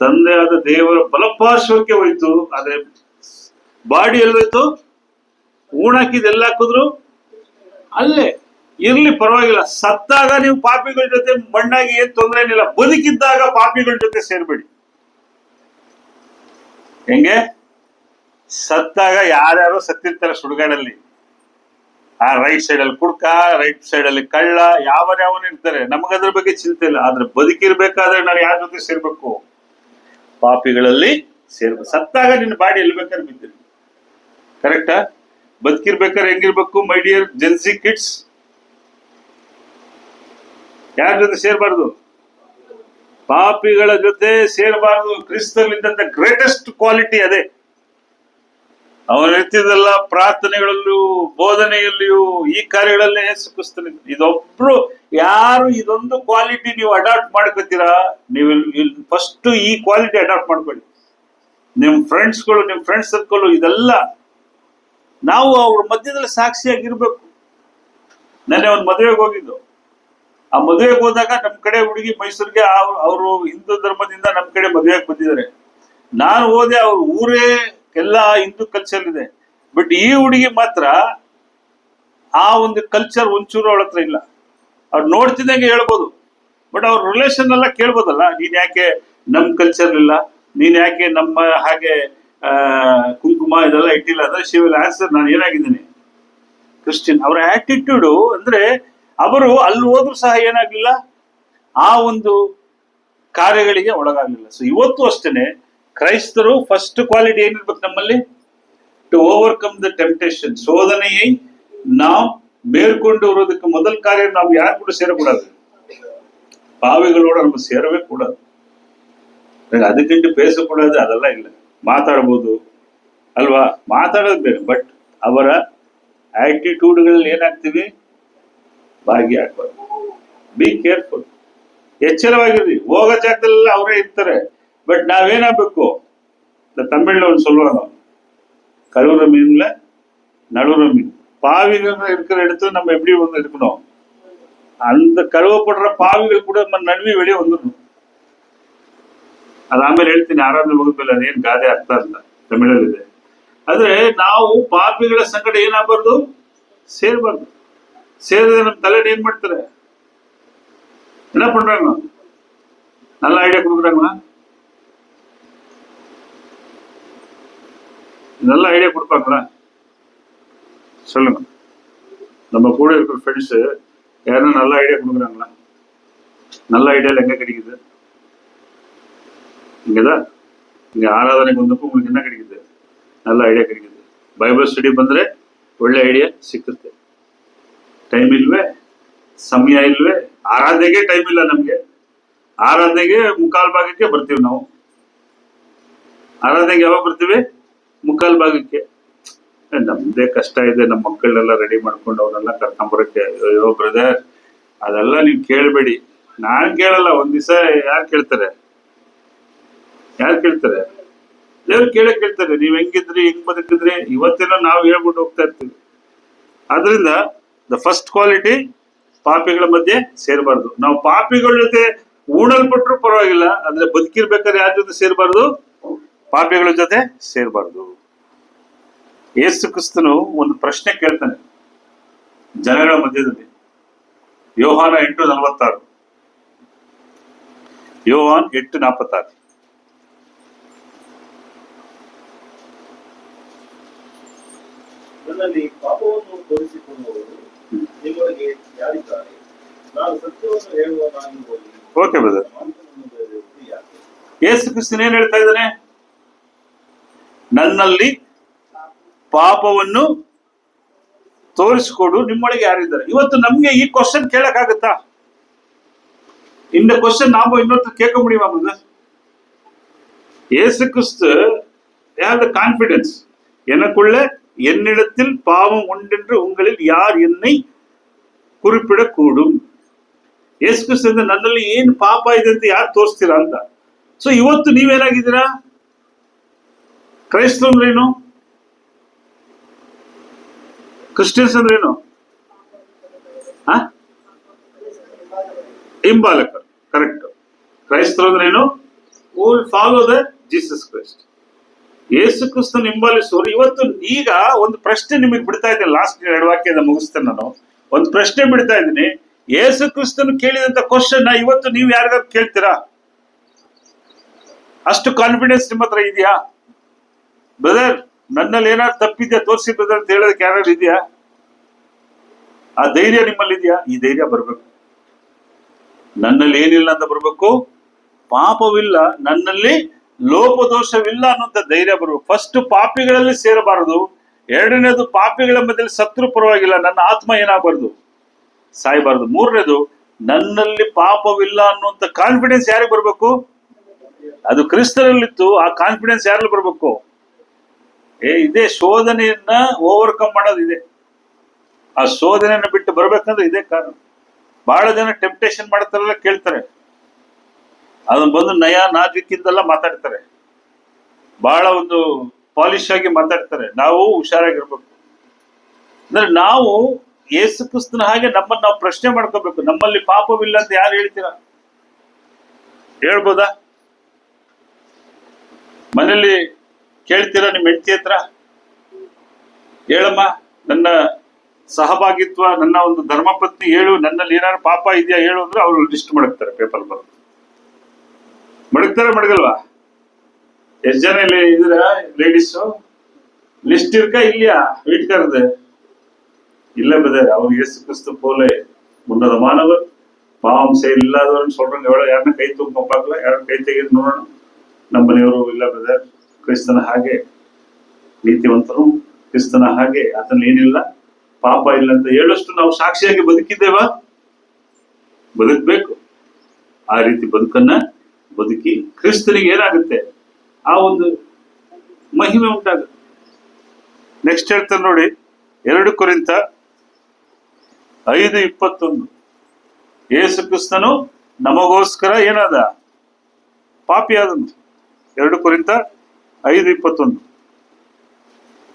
ತಂದೆಯಾದ ದೇವರ ಬಲಪಾರ್ಶ್ವಕ್ಕೆ ಹೋಯ್ತು. ಆದ್ರೆ ಬಾಡಿ ಎಲ್ಲೋಯ್ತು? ಊಣಾಕಿದ್ ಎಲ್ಲ ಹಾಕಿದ್ರು ಅಲ್ಲೇ. ಇರ್ಲಿ, ಪರವಾಗಿಲ್ಲ. ಸತ್ತಾಗ ನೀವು ಪಾಪಿಗಳ ಜೊತೆ ಮಣ್ಣಾಗಿ ಏನ್ ತೊಂದರೆ ಏನಿಲ್ಲ. ಬದುಕಿದ್ದಾಗ ಪಾಪಿಗಳ ಜೊತೆ ಸೇರ್ಬೇಡಿ. ಹೆಂಗೆ? ಸತ್ತಾಗ ಯಾರ್ಯಾರು ಸತ್ತಿರ್ತಾರೆ ಸುಡುಗಾಡಲ್ಲಿ. ಆ ರೈಟ್ ಸೈಡ್ ಅಲ್ಲಿ ಕುಡ್ಕ, ರೈಟ್ ಸೈಡ್ ಅಲ್ಲಿ ಕಳ್ಳ, ಯಾವನು ಇರ್ತಾರೆ. ನಮಗದ್ರ ಬಗ್ಗೆ ಚಿಂತೆ ಇಲ್ಲ. ಆದ್ರೆ ಬದುಕಿರ್ಬೇಕಾದ್ರೆ ನಾವು ಯಾರ ಜೊತೆ ಸೇರ್ಬೇಕು? ಪಾಪಿಗಳಲ್ಲಿ ಸೇರ್ಬೇಕು. ಸತ್ತಾಗ ನಿನ್ನ ಬಾಡಿ ಎಲ್ಲಿ ಬೇಕಾದ್ರೆ ಬಿದ್ದಿರಿ. ಕರೆಕ್ಟಾ? ಬದುಕಿರ್ಬೇಕಾದ್ರೆ ಹೆಂಗಿರ್ಬೇಕು? ಮೈ ಡಿಯರ್ ಜೆನ್ಸಿ ಕಿಡ್ಸ್, ಯಾರ ಜೊತೆ ಸೇರ್ಬಾರ್ದು? ಪಾಪಿಗಳ ಜೊತೆ ಸೇರಬಾರದು. ಕ್ರಿಸ್ತನಿದ್ದಂತ ಗ್ರೇಟೆಸ್ಟ್ ಕ್ವಾಲಿಟಿ ಅದೇ. ಅವನ ಇರ್ತಿದ್ದೆಲ್ಲ ಪ್ರಾರ್ಥನೆಗಳಲ್ಲೂ ಬೋಧನೆಯಲ್ಲಿಯೂ ಈ ಕಾರ್ಯಗಳಲ್ಲೇ ಯೇಸು ಕ್ರಿಸ್ತನ. ಇದೊಬ್ರು ಯಾರು ಇದೊಂದು ಕ್ವಾಲಿಟಿ ನೀವು ಅಡಾಪ್ಟ್ ಮಾಡ್ಕೊತೀರಾ, ನೀವು ಫಸ್ಟ್ ಈ ಕ್ವಾಲಿಟಿ ಅಡಾಪ್ಟ್ ಮಾಡ್ಕೊಳ್ಳಿ. ನಿಮ್ ಫ್ರೆಂಡ್ಸ್ಗಳು, ನಿಮ್ ಫ್ರೆಂಡ್ಸ್ ಸರ್ಕಲ್, ಇದೆಲ್ಲ ನಾವು ಅವ್ರ ಮಧ್ಯದಲ್ಲಿ ಸಾಕ್ಷಿಯಾಗಿರ್ಬೇಕು. ನೆನ್ನೆ ಒಂದು ಮದುವೆಗೆ ಹೋಗಿದ್ದು. ಆ ಮದುವೆಗೆ ಹೋದಾಗ ನಮ್ ಕಡೆ ಹುಡುಗಿ ಮೈಸೂರಿಗೆ, ಅವರು ಹಿಂದೂ ಧರ್ಮದಿಂದ ನಮ್ ಕಡೆ ಮದುವೆಗೆ ಬಂದಿದ್ದಾರೆ. ನಾನು ಹೋದೆ, ಅವ್ರ ಊರೇ ಎಲ್ಲ ಹಿಂದೂ ಕಲ್ಚರ್ ಇದೆ. ಬಟ್ ಈ ಹುಡುಗಿ ಮಾತ್ರ ಆ ಒಂದು ಕಲ್ಚರ್ ಒಂಚೂರು ಅವಳ ಹತ್ರ ಇಲ್ಲ. ಅವ್ರು ನೋಡ್ತಿದ್ದಂಗೆ ಹೇಳ್ಬೋದು, ಬಟ್ ಅವ್ರ ರಿಲೇಷನ್ ಎಲ್ಲ ಕೇಳ್ಬೋದಲ್ಲ. ನೀನ್ ಯಾಕೆ ನಮ್ ಕಲ್ಚರ್ ಇಲ್ಲ, ನೀನ್ ಯಾಕೆ ನಮ್ಮ ಹಾಗೆ ಕುಂಕುಮ ಇದೆಲ್ಲ ಇಟ್ಟಿಲ್ಲ ಅಂದ್ರೆ ಶಿ ವಿಲ್ ಆನ್ಸರ್, ನಾನು ಏನಾಗಿದ್ದೀನಿ? ಕ್ರಿಶ್ಚಿಯನ್. ಅವರ ಆಟಿಟ್ಯೂಡು ಅಂದ್ರೆ ಅವರು ಅಲ್ಲಿ ಹೋದ್ರು ಸಹ ಏನಾಗ್ಲಿಲ್ಲ, ಆ ಒಂದು ಕಾರ್ಯಗಳಿಗೆ ಒಳಗಾಗ್ಲಿಲ್ಲ. ಸೊ ಇವತ್ತು ಅಷ್ಟೇನೆ ಕ್ರೈಸ್ತರು ಫಸ್ಟ್ ಕ್ವಾಲಿಟಿ ಏನಿರ್ಬೇಕು ನಮ್ಮಲ್ಲಿ? To overcome the temptation. ಶೋಧನೆயை நாம் மேற்கொண்டு வருவதற்கு முதல் காரியம் நாம் யார் கூட சேரக்கூடாது? பாவிகளோட நம்ம சேரவே கூடாது. ಅದಕ್ಕಿಂತ ಬೇಸಪಡೋದು ಅದೆಲ್ಲ ಇಲ್ಲ. ಮಾತಾಡ್ಬೋದು ಅಲ್ವಾ, ಮಾತಾಡೋದು ಬೇರೆ. ಬಟ್ ಅವರ ಆಟಿಟ್ಯೂಡ್ಗಳಲ್ಲಿ ಏನಾಗ್ತೀವಿ, ಭಾಗಿಯಾಗಬಾರ್ದು. Be careful, ಎಚ್ಚರವಾಗಿರ್ರಿ. ಹೋಗೋ ಜಾಗದಲ್ಲೆಲ್ಲ ಅವರೇ ಇರ್ತಾರೆ. ಬಟ್ ನಾವೇನಾಗಬೇಕು, ತಮಿಳ್ನ ಒಂದು சொல்லுவாங்க, கழுவுற மீன்ல நழுவுற மீன். பாவிகள் இருக்கிற இடத்துல நம்ம எப்படி வந்து இருக்கணும், அந்த கழுவப்படுற பாவிகள் ಕೂಡ ನಮ್ಮ ನಡುವೆ வெளியே வந்துடணும். ಅದು ಆಮೇಲೆ ಹೇಳ್ತೀನಿ ಆರಾಧನೆ ಮುಗಿದ್ಮೇಲೆ, ಅದೇನು ಗಾದೆ ಅರ್ಥ ಅಂತ ತಮಿಳಲ್ಲಿದೆ. ಆದ್ರೆ ನಾವು ಪಾಪಿಗಳ ಸಂಗಡ ಏನಾಗಬಾರ್ದು, ಸೇರ್ಬಾರ್ದು. ಸೇರಿದ್ರೆ ನಮ್ಮ ತಲೆ ಏನ್ ಮಾಡ್ತಾರೆ, என்ன பண்றாங்க, நல்ல ஐடியா கொடுக்குறாங்களா, நல்ல ஐடியா கொடுப்பாங்களா சொல்லுங்க. நம்ம கூட இருக்கிற ஃப்ரெண்ட்ஸ் யாரும் நல்ல ஐடியா கொடுக்குறாங்களா? நல்ல ஐடியால எங்க கிடைக்குது? இங்கதான். இங்க ஆராதனைக்கு வந்தப்போ உங்களுக்கு என்ன கிடைக்குது, நல்ல ಐಡಿಯಾ கிடைக்குது. ಬೈಬಲ್ ಸ್ಟಡಿ ಬಂದ್ರೆ ಒಳ್ಳೆ ಐಡಿಯಾ ಸಿಕ್ಕುತ್ತೆ. ಟೈಮ್ ಇಲ್ವೇ, ಸಮಯ ಇಲ್ವೇ, ಆರಾಧನೆಗೆ ಟೈಮ್ ಇಲ್ಲ ನಮ್ಗೆ. ಆರಾಧನೆಗೆ ಮುಕ್ಕಾಲ್ ಭಾಗಕ್ಕೆ ಬರ್ತೀವಿ ನಾವು. ಆರಾಧನೆಗೆ ಯಾವಾಗ ಬರ್ತೀವಿ, ಮುಕ್ಕಾಲ್ ಭಾಗಕ್ಕೆ. ನಮ್ದೇ ಕಷ್ಟ ಇದೆ, ನಮ್ಮ ಮಕ್ಕಳನ್ನೆಲ್ಲ ರೆಡಿ ಮಾಡ್ಕೊಂಡು ಅವನ್ನೆಲ್ಲ ಕರ್ಕೊಂಬರಕ್ಕೆ. ಅಯ್ಯೋ ಬ್ರದರ್, ಅದೆಲ್ಲ ನೀವು ಕೇಳಬೇಡಿ. ನಾನ್ ಕೇಳಲ್ಲ. ಒಂದ್ ದಿವಸ ಯಾರು ಕೇಳ್ತಾರೆ, ಯಾರು ಕೇಳ್ತಾರೆ? ದೇವ್ರು ಕೇಳ್ತಾರೆ, ನೀವ್ ಹೆಂಗಿದ್ರಿ, ಹೆಂಗ್ ಬದುಕಿದ್ರಿ, ಇವತ್ತೇನೋ ನಾವು ಹೇಳ್ಬಿಟ್ಟು ಹೋಗ್ತಾ ಇರ್ತೀವಿ. ಆದ್ರಿಂದ ದ ಫಸ್ಟ್ ಕ್ವಾಲಿಟಿ, ಪಾಪಿಗಳ ಮಧ್ಯೆ ಸೇರಬಾರ್ದು. ನಾವು ಪಾಪಿಗಳ ಜೊತೆ ಊಡಲ್ಪಟ್ರು ಪರವಾಗಿಲ್ಲ, ಅಂದ್ರೆ ಬದುಕಿರ್ಬೇಕಾದ್ರೆ ಯಾರ ಜೊತೆ ಸೇರಬಾರ್ದು, ಪಾಪಿಗಳ ಜೊತೆ ಸೇರಬಾರ್ದು. ಯೇಸು ಕ್ರಿಸ್ತನು ಒಂದು ಪ್ರಶ್ನೆ ಕೇಳ್ತಾನೆ ಜನಗಳ ಮಧ್ಯದಲ್ಲಿ. ಯೋಹಾನ 8:46, ಯೋಹಾನ್ 8:46. ನನ್ನಲ್ಲಿ ಪಾಪವನ್ನು ತೋರಿಸಿಕೊಳ್ಳುವವರು ನಿಮ್ಮೊಳಗೆ ಯಾರಿದ್ದಾರೆ? ನಾನು ಸತ್ಯವನ್ನು ಹೇಳುವವನಾಗಿರುವಲ್ಲಿ ಓಕೆ ಬ್ರದರ್. ಯಾಕೆ? ಯೇಸು ಕ್ರಿಸ್ತನ್ ಏನ್ ಹೇಳ್ತಾ ಇದ್ದಾನೆ? ನನ್ನಲ್ಲಿ ಪಾಪವನ್ನು ತೋರಿಸಿಕೊಡು ನಿಮ್ಮೊಳಗೆ ಯಾರಿದ್ದಾರೆ. ಇವತ್ತು ನಮ್ಗೆ ಈ ಕ್ವಶನ್ ಕೇಳಕ್ಕಾಗತ್ತಾ? இந்த क्वेश्चन நாம இன்னொருத்தர் கேட்க முடியுமா பிரதர்? இயேசு கிறிஸ்து have the confidence, எனக்குள்ள என்னிடத்தில் பாவம் உண்டென்று உங்களில் யார் என்னை குறிப்பிடக்கூடும். ಯೇಸು ಕ್ರಿಸ್ತನಿಂದ ನನ್ನಲ್ಲಿ ಏನ್ ಪಾಪ ಇದೆ ಅಂತ ಯಾರು ತೋರಿಸ್ತೀರಾ ಅಂತ. ಸೊ ಇವತ್ತು ನೀವೇನಾಗಿದ್ದೀರಾ? ಕ್ರೈಸ್ತರು ಅಂದ್ರೇನು? ಕ್ರಿಶ್ಚಿಯನ್ಸ್ ಅಂದ್ರೇನು? ಹಿಂಬಾಲಕರು. ಕರೆಕ್ಟ್. ಕ್ರೈಸ್ತರು ಅಂದ್ರೇನು? Will follow the Jesus Christ. ಯೇಸು ಕ್ರಿಸ್ತನ ಹಿಂಬಾಲಿಸುವರು. ಇವತ್ತು ಈಗ ಒಂದು ಪ್ರಶ್ನೆ ನಿಮಗೆ ಬಿಡ್ತಾ ಇದ್ದೀನಿ. ಲಾಸ್ಟ್ 2 ವಾಕ್ಯದ ಮುಗಿಸ್ತೇನೆ ನಾನು. ಒಂದು ಪ್ರಶ್ನೆ ಬಿಡ್ತಾ ಇದ್ದೀನಿ. ಯೇಸು ಕ್ರಿಸ್ತನು ಕೇಳಿದಂತ ಕ್ವಶನ್ ಇವತ್ತು ನೀವು ಯಾರಿಗಾದ್ರು ಕೇಳ್ತೀರಾ? ಅಷ್ಟು ಕಾನ್ಫಿಡೆನ್ಸ್ ನಿಮ್ಮ ಹತ್ರ ಇದೆಯಾ? ಬ್ರದರ್, ನನ್ನಲ್ಲಿ ಏನಾದ್ರು ತಪ್ಪಿದ್ಯಾ ತೋರಿಸಿ ಬ್ರದರ್ ಅಂತ ಹೇಳೋದಕ್ಕೆ ಯಾರು ಇದೆಯಾ? ಆ ಧೈರ್ಯ ನಿಮ್ಮಲ್ಲಿ ಇದೆಯಾ? ಈ ಧೈರ್ಯ ಬರ್ಬೇಕು. ನನ್ನಲ್ಲಿ ಏನಿಲ್ಲ ಅಂತ ಬರ್ಬೇಕು, ಪಾಪವಿಲ್ಲ, ನನ್ನಲ್ಲಿ ಲೋಪದೋಷವಿಲ್ಲ ಅನ್ನೋಂಥ ಧೈರ್ಯ ಬರ್ಬೇಕು. ಫಸ್ಟ್ ಪಾಪಿಗಳಲ್ಲಿ ಸೇರಬಾರದು. ಎರಡನೇದು, ಪಾಪಿಗಳ ಮಧ್ಯೆ ಸತ್ರು ಪರವಾಗಿಲ್ಲ, ನನ್ನ ಆತ್ಮ ಏನಾಗಬಾರ್ದು, ಸಾಯಬಾರದು. ಮೂರನೇದು, ನನ್ನಲ್ಲಿ ಪಾಪವಿಲ್ಲ ಅನ್ನುವಂಥ ಕಾನ್ಫಿಡೆನ್ಸ್ ಯಾರಿಗೆ ಬರ್ಬೇಕು? ಅದು ಕ್ರಿಸ್ತರಲ್ಲಿತ್ತು. ಆ ಕಾನ್ಫಿಡೆನ್ಸ್ ಯಾರಲ್ಲಿ ಬರ್ಬೇಕು? ಇದೇ ಶೋಧನೆಯನ್ನ ಓವರ್ಕಮ್ ಮಾಡೋದಿದೆ. ಆ ಶೋಧನೆಯನ್ನ ಬಿಟ್ಟು ಬರ್ಬೇಕಂದ್ರೆ ಇದೇ ಕಾರಣ. ಬಹಳ ಜನ ಟೆಂಪ್ಟೇಷನ್ ಮಾಡ್ತಾರಲ್ಲ, ಕೇಳ್ತಾರೆ, ಅದನ್ನ ಬಂದು ನಯ ನಾಜುಕಿಂದೆಲ್ಲ ಮಾತಾಡ್ತಾರೆ, ಬಹಳ ಒಂದು ಪಾಲಿಶ್ ಆಗಿ ಮಾತಾಡ್ತಾರೆ. ನಾವು ಹುಷಾರಾಗಿರ್ಬೇಕು. ಅಂದ್ರೆ ನಾವು ಯೇಸು ಕ್ರಿಸ್ತನ ಹಾಗೆ ನಮ್ಮನ್ನ ನಾವು ಪ್ರಶ್ನೆ ಮಾಡ್ಕೋಬೇಕು. ನಮ್ಮಲ್ಲಿ ಪಾಪವಿಲ್ಲ ಅಂತ ಯಾರು ಹೇಳ್ತೀರಾ? ಹೇಳ್ಬೋದಾ? ಮನೇಲಿ ಕೇಳ್ತೀರಾ ನಿಮ್ಮ ಹೆಂಡತಿ ಹತ್ರ, ಹೇಳಮ್ಮ ನನ್ನ ಸಹಭಾಗಿತ್ವ, ನನ್ನ ಒಂದು ಧರ್ಮಪತ್ನಿ ಹೇಳು, ನನ್ನಲ್ಲಿ ಏನಾದ್ರು ಪಾಪ ಇದೆಯಾ ಹೇಳು ಅಂದ್ರೆ ಅವ್ರು ಲಿಸ್ಟ್ ಮಡಗ್ತಾರೆ, ಪೇಪರ್ ಬರೆದು ಮಡಗಲ್ವಾ? ಎಷ್ಟು ಜನ ಇಲ್ಲಿ ಇದ್ರ ಲೇಡೀಸು? லிஸ்ட் இருக்கா இல்லையா வீட்டுக்காரது? இல்ல பிரதர், அவர் இயேசு கிறிஸ்து போல உன்னதமானவர், பாவம் செயல் இல்லாதவர்னு சொல்றாங்க. எவ்வளவு யாருன்னா கை தூக்க பார்க்கல, யாரும் கை ತೆಗೆದು ನೋಡೋಣ. ನಮ್ಮ ಮನೆಯವರು ಇಲ್ಲ ಬ್ರದರ್, ಕ್ರಿಸ್ತನ ಹಾಗೆ ನೀತಿವಂತರು, ಕ್ರಿಸ್ತನ ಹಾಗೆ ಆತನಲ್ಲಿ ಏನಿಲ್ಲ, ಪಾಪ ಇಲ್ಲ ಅಂತ ಹೇಳಷ್ಟು ನಾವು ಸಾಕ್ಷಿಯಾಗಿ ಬದುಕಿದ್ದೇವಾ? ಬದುಕಬೇಕು. ಆ ರೀತಿ ಬದುಕನ್ನ ಬದುಕಿ ಕ್ರಿಸ್ತನಿಗೆ ಏನಾಗುತ್ತೆ, ಆ ಒಂದು ಮಹಿಮೆ ಉಂಟಾಗುತ್ತೆ. ನೆಕ್ಸ್ಟ್ ಹೇಳ್ತಾರೆ ನೋಡಿ, 2 ಕೊರಿಂಥ 5:21. ಯೇಸು ಕ್ರಿಸ್ತನು ನಮಗೋಸ್ಕರ ಏನಾದ, ಪಾಪಿಯಾದನು. 2 ಕೊರಿಂಥ 5:21.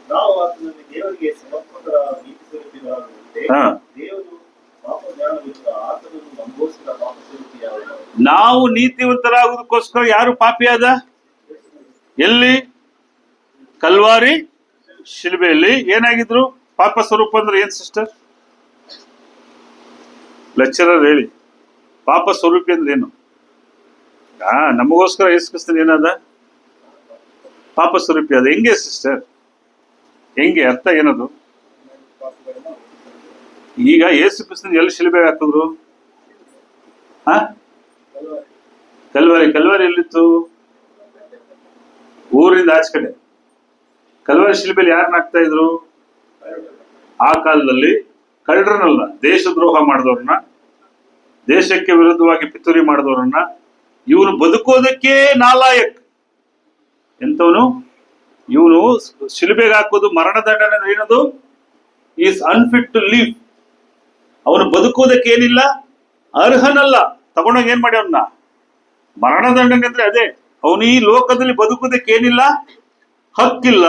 ನಾವು ಆತನಲ್ಲಿ ದೇವರಿಗೆ ಸಮರ್ಪಕರಾದ ನೀತಿ ಸ್ವರೂಪಿಗಳಾಗುವಂತೆ ಹಾ, ದೇವರು ಪಾಪ ಜ್ಞಾನವಿರುವ ಆತನನ್ನು ನಮಗೋಸ್ಕರ ಪಾಪ ಸ್ವರೂಪಿಯಾದನು. ನಾವು ನೀತಿವಂತರಾಗುವುದಕ್ಕೋಸ್ಕರ ಯಾರು ಪಾಪಿಯಾದ? ಎಲ್ಲಿ? ಕಲ್ವಾರಿ ಶಿಲುಬೆಯಲ್ಲಿ ಏನಾಗಿದ್ರು? ಪಾಪ ಸ್ವರೂಪ ಅಂದ್ರೆ ಏನ್ ಸಿಸ್ಟರ್? ಲೆಕ್ಚರರ್ ಹೇಳಿ, ಪಾಪ ಸ್ವರೂಪಿ ಅಂದ್ರೆ ಏನು? ನಮಗೋಸ್ಕರ ಯೇಸು ಕ್ರಿಸ್ತನ್ ಏನಾದ? ಪಾಪ ಸ್ವರೂಪಿ ಅದ. ಹೆಂಗೆ ಸಿಸ್ಟರ್, ಹೆಂಗೆ ಅರ್ಥ ಏನದು? ಈಗ ಯೇಸು ಕ್ರಿಸ್ತನ್ ಎಲ್ಲಿ ಶಿಲುಬೆಗೆ ಹಾಕಿದ್ರು? ಕಲ್ವಾರಿ. ಕಲ್ವಾರಿ ಎಲ್ಲಿತ್ತು? ಊರಿಂದ ಆಚೆ ಕಡೆ. ಕಲ್ವಾರಿ ಶಿಲುಬೆಯಲ್ಲಿ ಯಾರನ್ನ ಹಾಕ್ತಾ ಇದ್ರು? ಆ ಕಾಲದಲ್ಲಿ ಕಳ್ಳರನ್ನಲ್ಲ, ದೇಶದ್ರೋಹ ಮಾಡಿದವ್ರನ್ನ, ದೇಶಕ್ಕೆ ವಿರುದ್ಧವಾಗಿ ಪಿತೂರಿ ಮಾಡಿದವ್ರನ್ನ, ಇವನು ಬದುಕೋದಕ್ಕೆ ನಾಲಾಯಕ್. ಎಂತವನು ಇವನು? ಶಿಲುಬೆಗೆ ಹಾಕೋದು ಮರಣದಂಡನೆ. ಏನದು? Is unfit to live. ಅವನು ಬದುಕೋದಕ್ಕೆ ಏನಿಲ್ಲ, ಅರ್ಹನಲ್ಲ. ತಗೊಂಡೋಗಿ ಏನ್ ಮಾಡಿ ಅವನ್ನ ಮರಣದಂಡನೆ ಅಂದ್ರೆ ಅದೇ. ಅವನು ಈ ಲೋಕದಲ್ಲಿ ಬದುಕೋದಕ್ಕೆ ಏನಿಲ್ಲ, ಹಕ್ಕಿಲ್ಲ.